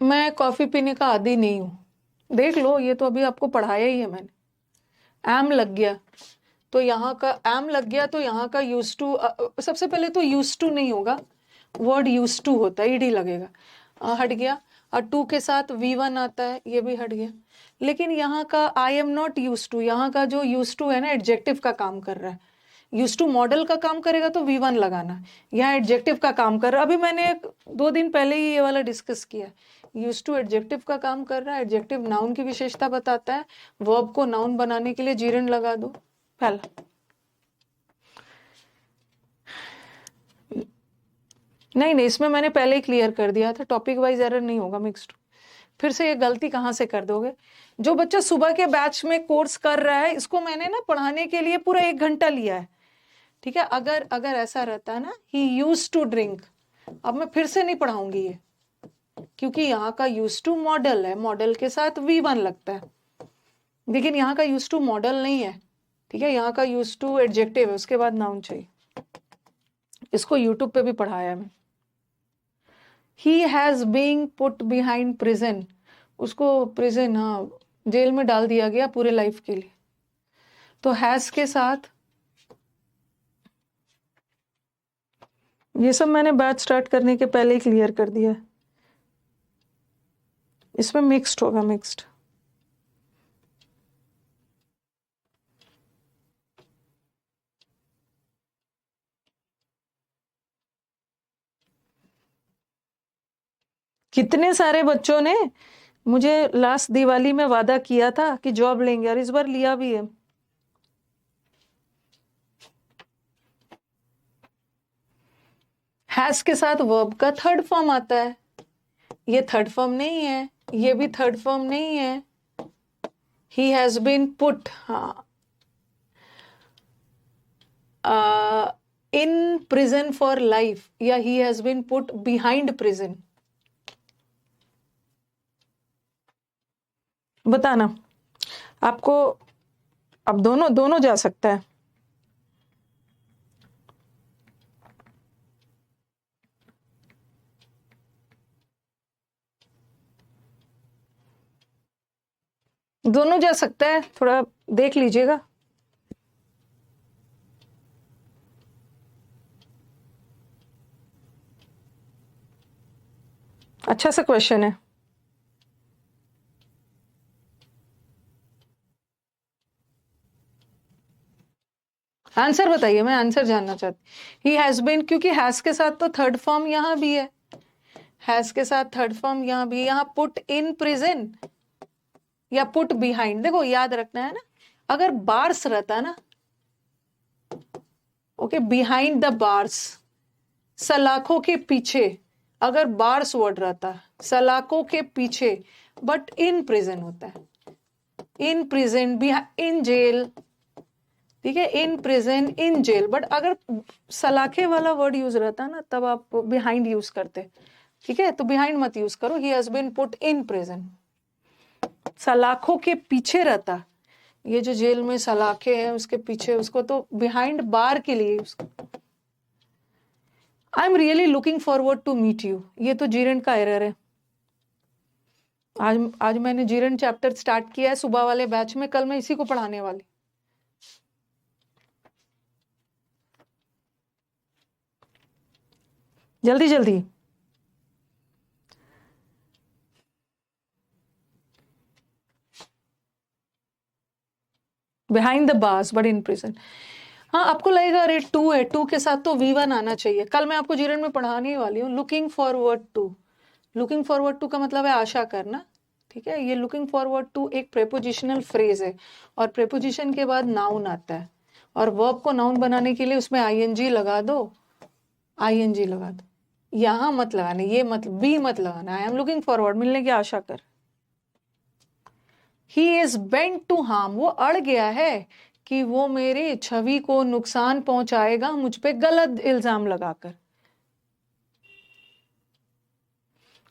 मैं कॉफी पीने का आदी नहीं हूं, देख लो, ये तो अभी आपको पढ़ाया ही है मैंने। एम लग गया तो यहाँ का, एम लग गया तो यहाँ का यूज टू, सबसे पहले तो यूज टू नहीं होगा, वर्ड यूज टू होता है, ईडी लगेगा, हट गया। और टू के साथ V1 आता है, ये भी हट गया। लेकिन यहाँ का I am not use to, यहाँ का जो यूज टू है ना एडजेक्टिव का काम कर रहा है, यूज टू मॉडल का काम करेगा तो V1 लगाना, यहाँ एडजेक्टिव का काम कर रहा है। अभी मैंने 2 दिन पहले ही ये वाला डिस्कस किया, यूज टू एडजेक्टिव का काम कर रहा है, एडजेक्टिव नाउन की विशेषता बताता है, वर्ब को नाउन बनाने के लिए जीरन लगा दो पहला। नहीं, इसमें मैंने पहले ही क्लियर कर दिया था, टॉपिक वाइज एरर नहीं होगा, मिक्स्ड। फिर से ये गलती कहाँ से कर दोगे, जो बच्चा सुबह के बैच में कोर्स कर रहा है, इसको मैंने ना पढ़ाने के लिए पूरा 1 घंटा लिया है, ठीक है। अगर ऐसा रहता ना, ही यूज टू ड्रिंक, अब मैं फिर से नहीं पढ़ाऊंगी ये, क्योंकि यहाँ का यूज टू मॉडल है, मॉडल के साथ V1 लगता है, लेकिन यहाँ का यूज टू मॉडल नहीं है, ठीक है, यहाँ का यूज टू एडजेक्टिव है, उसके बाद नाउन चाहिए, इसको यूट्यूब पे भी पढ़ाया मैं। He has being put behind prison, उसको प्रिजन, हाँ, जेल में डाल दिया गया पूरे लाइफ के लिए। तो हैज के साथ ये सब मैंने बैच स्टार्ट करने के पहले ही क्लियर कर दिया है। इसमें मिक्स्ड होगा, मिक्स्ड। कितने सारे बच्चों ने मुझे लास्ट दिवाली में वादा किया था कि जॉब लेंगे, और इस बार लिया भी है। हैज के साथ वर्ब का थर्ड फॉर्म आता है। ये थर्ड फॉर्म नहीं है, ये भी थर्ड फॉर्म नहीं है। ही हैज बीन पुट, हाँ, इन प्रिजन फॉर लाइफ, या he has been put behind prison. बताना आपको, अब दोनों दोनों जा सकता है। दोनों जा सकता है, थोड़ा देख लीजिएगा। अच्छा सा क्वेश्चन है। आंसर बताइए, मैं आंसर जानना चाहती। ही हैज बीन, क्योंकि हैज के साथ तो थर्ड फॉर्म यहां भी है, हैज के साथ थर्ड फॉर्म यहां भी, यहां पुट इन प्रिजन या पुट बिहाइंड। देखो याद रखना है ना, अगर बार्स रहता ना, ओके, बिहाइंड द बार्स, सलाखों के पीछे, अगर बार्स वर्ड रहता, सलाखों के पीछे, बट इन प्रिजन होता है, इन प्रिजन, इन जेल, ठीक है, in prison, in jail. But अगर सलाखे वाला वर्ड यूज रहता ना, तब आप बिहाइंड यूज करते, ठीक है, तो बिहाइंड मत यूज करो। He has been put in prison, सलाखों के पीछे रहता, ये जो जेल में सलाखे हैं उसके पीछे, उसको तो बिहाइंड बार के लिए उसको। I am really looking forward to meet you, ये तो जीरन का एरर है। आज मैंने जीरन चैप्टर स्टार्ट किया है सुबह वाले बैच में, कल मैं इसी को पढ़ाने वाली। जल्दी जल्दी। Behind the bars but in prison. हाँ, आपको लगेगा अरे टू है, टू के साथ तो V1 आना चाहिए। कल मैं आपको जीरन में पढ़ाने वाली हूँ looking forward to. Looking forward to का मतलब है आशा करना, ठीक है। ये लुकिंग फॉरवर्ड टू एक प्रेपोजिशनल फ्रेज है, और प्रेपोजिशन के बाद नाउन आता है, और वर्ब को नाउन बनाने के लिए उसमें ING लगा दो, ING लगा दो। यहां मत लगाना, ये मत, बी मत लगाना। आई एम लुकिंग फॉरवर्ड, मिलने की आशा कर। He is bent to harm, वो अड़ गया है कि वो मेरे छवि को नुकसान पहुंचाएगा मुझ पे गलत इल्जाम लगाकर।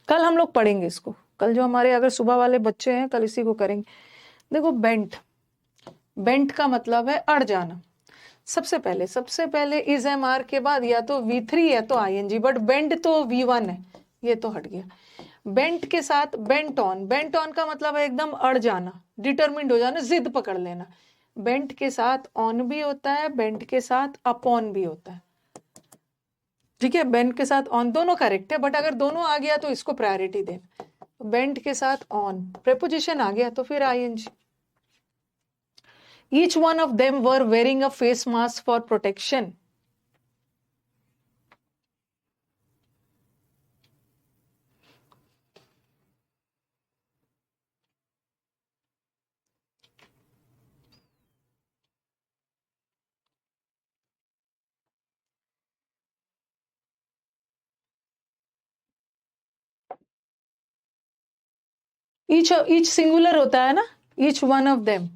कल हम लोग पढ़ेंगे इसको, कल जो हमारे अगर सुबह वाले बच्चे हैं कल इसी को करेंगे। देखो बेंट, बेंट का मतलब है अड़ जाना। सबसे पहले इज MR के बाद या तो V3 या तो ING, बट बेंट तो V1 है, ये तो हट गया। बेंट के साथ बेंट ऑन, बेंट ऑन का मतलब है एकदम अड़ जाना, डिटरमिन्ड हो जाना, जिद पकड़ लेना। बेंट के साथ ऑन भी होता है, बेंट के साथ अपॉन भी होता है, ठीक है। बेंट के साथ ऑन दोनों करेक्ट है, बट अगर दोनों आ गया तो इसको प्रायोरिटी देना। तो बेंट के साथ ऑन, प्रेपोजिशन आ गया तो फिर ING। Each one of them were wearing a face mask for protection. Each singular होता है ना, each one of them,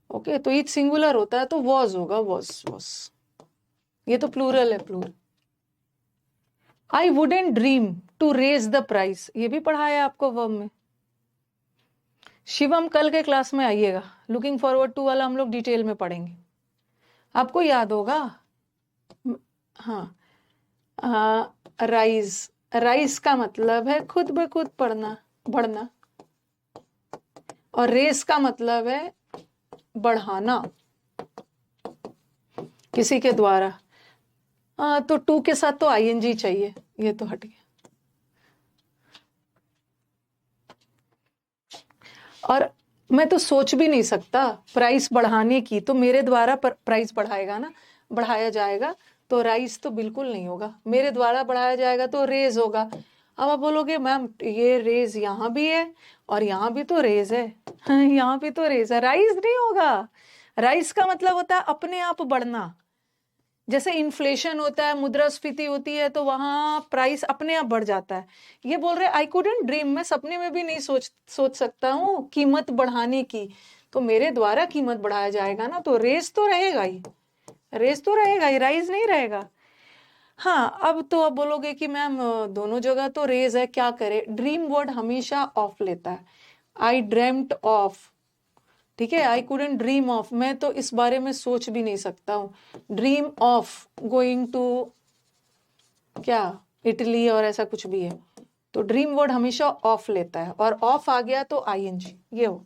okay, तो each सिंगुलर होता है तो was होगा, was। ये तो प्लूरल है, plural. I wouldn't dream to raise the price, ये भी पढ़ाया आपको वर्ब में। शिवम कल के क्लास में आइएगा, लुकिंग फॉरवर्ड टू वाला हम लोग डिटेल में पढ़ेंगे, आपको याद होगा। हाँ, राइज, राइज का मतलब है खुद ब खुद पढ़ना, बढ़ना, और रेस का मतलब है बढ़ाना किसी के द्वारा। तो टू के साथ तो आईएनजी चाहिए, ये तो हट गया। और मैं तो सोच भी नहीं सकता प्राइस बढ़ाने की, तो मेरे द्वारा प्राइस बढ़ाएगा ना, बढ़ाया जाएगा, तो राइस तो बिल्कुल नहीं होगा। मेरे द्वारा बढ़ाया जाएगा तो रेज होगा। अब आप बोलोगे मैम ये रेज यहाँ भी है और यहाँ भी तो रेज है, यहाँ भी तो रेज है, राइज नहीं होगा। राइज का मतलब होता है अपने आप बढ़ना। जैसे इन्फ्लेशन होता है, मुद्रास्फीति होती है, तो वहां प्राइस अपने आप बढ़ जाता है। ये बोल रहे आई कुडंट ड्रीम, मैं सपने में भी नहीं सोच सकता हूँ कीमत बढ़ाने की, तो मेरे द्वारा कीमत बढ़ाया जाएगा ना, तो रेस तो रहेगा ही, रेस तो रहेगा ही, राइज नहीं रहेगा। हाँ, अब तो आप बोलोगे कि मैम दोनों जगह तो रेज है, क्या करे। ड्रीम वर्ड हमेशा ऑफ लेता है। आई ड्रेम्ट ऑफ, ठीक है, आई कुडंट ड्रीम ऑफ, मैं तो इस बारे में सोच भी नहीं सकता हूँ। ड्रीम ऑफ गोइंग टू क्या, इटली और ऐसा कुछ भी है, तो ड्रीम वर्ड हमेशा ऑफ लेता है, और ऑफ आ गया तो आईएनजी, ये हो।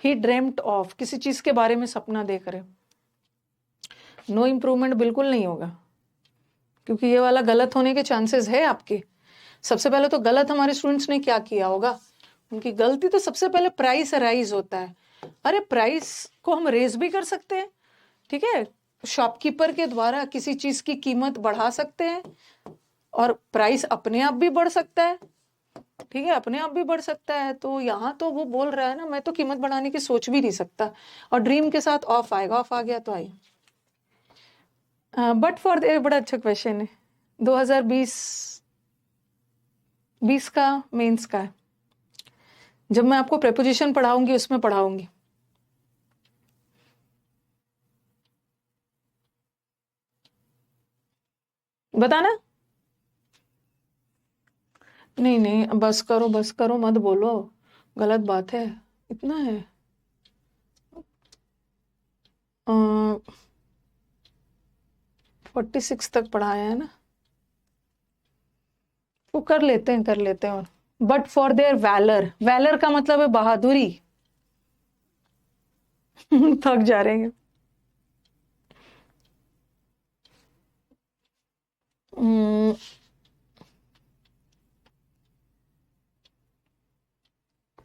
ही ड्रेम्ट ऑफ, किसी चीज के बारे में सपना देख रहे, नो इम्प्रूवमेंट बिल्कुल नहीं होगा, क्योंकि ये वाला गलत होने के चांसेस है आपके। सबसे पहले तो गलत हमारे स्टूडेंट्स ने क्या किया होगा, उनकी गलती तो सबसे पहले प्राइस राइज होता है। अरे प्राइस को हम रेज भी कर सकते हैं, ठीक है, शॉपकीपर के द्वारा किसी चीज की कीमत बढ़ा सकते हैं, और प्राइस अपने आप भी बढ़ सकता है, ठीक है, अपने आप भी बढ़ सकता है। तो यहाँ तो वो बोल रहा है ना, मैं तो कीमत बढ़ाने की सोच भी नहीं सकता, और ड्रीम के साथ ऑफ आएगा, ऑफ आ गया तो आई। बट फॉर, बड़ा अच्छा क्वेश्चन है, 2020 का मेंस का है, जब मैं आपको प्रेपोजिशन पढ़ाऊंगी उसमें पढ़ाऊंगी। बताना। नहीं नहीं, बस करो बस करो, मत बोलो, गलत बात है, इतना है। 46 तक पढ़ाया है ना, वो कर लेते हैं, कर लेते हैं। और but for their valour, valour का मतलब है बहादुरी। थक जा रहे हैं।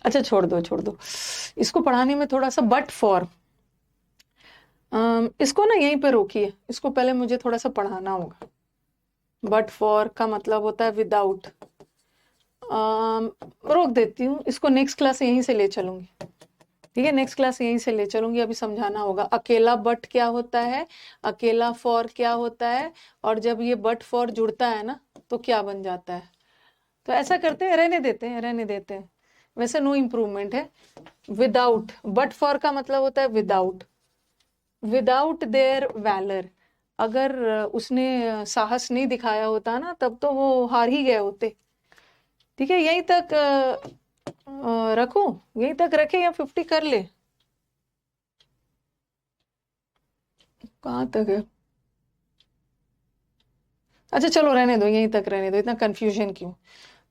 अच्छा छोड़ दो छोड़ दो, इसको पढ़ाने में थोड़ा सा, बट फॉर, इसको ना यहीं पे रोकिए, इसको पहले मुझे थोड़ा सा पढ़ाना होगा। बट फॉर का मतलब होता है विदाउट। रोक देती हूँ इसको, नेक्स्ट क्लास यहीं से ले चलूंगी, ठीक है, नेक्स्ट क्लास यहीं से ले चलूंगी, अभी समझाना होगा अकेला बट क्या होता है, अकेला फॉर क्या होता है, और जब ये बट फॉर जुड़ता है ना तो क्या बन जाता है। तो ऐसा करते हैं, रहने देते हैं, रहने देते हैं, वैसे नो इम्प्रूवमेंट है। विदाउट, बट फॉर का मतलब होता है विदाउट, विदाउट देयर वैलर, अगर उसने साहस नहीं दिखाया होता ना, तब तो वो हार ही गए होते। ठीक है, यहीं तक रखूं, यहीं तक रखे या 50 कर ले, कहाँ तक है। अच्छा चलो रहने दो, यहीं तक रहने दो, इतना कंफ्यूजन क्यों।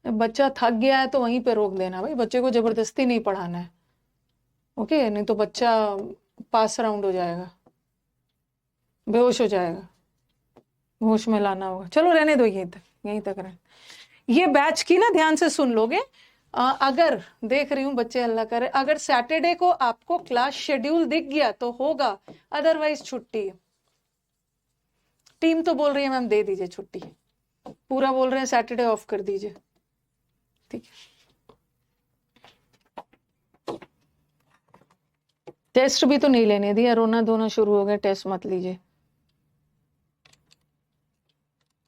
बच्चा थक गया है तो वहीं पे रोक देना भाई, बच्चे को जबरदस्ती नहीं पढ़ाना है, ओके, नहीं तो बच्चा पास राउंड हो जाएगा, बेहोश हो जाएगा, होश में लाना होगा। चलो रहने दो, यहीं तक, यहीं तक रहने। ये बैच की ना ध्यान से सुन लोगे। अगर देख रही हूँ बच्चे हल्ला करे, अगर सैटरडे को आपको क्लास शेड्यूल दिख गया तो होगा, अदरवाइज छुट्टी है। टीम तो बोल रही है मैम दे दीजिए छुट्टी, पूरा बोल रहे हैं सैटरडे ऑफ कर दीजिए, ठीक है। टेस्ट भी तो नहीं लेने दिया, रोना धोना शुरू हो गया, टेस्ट मत लीजिए।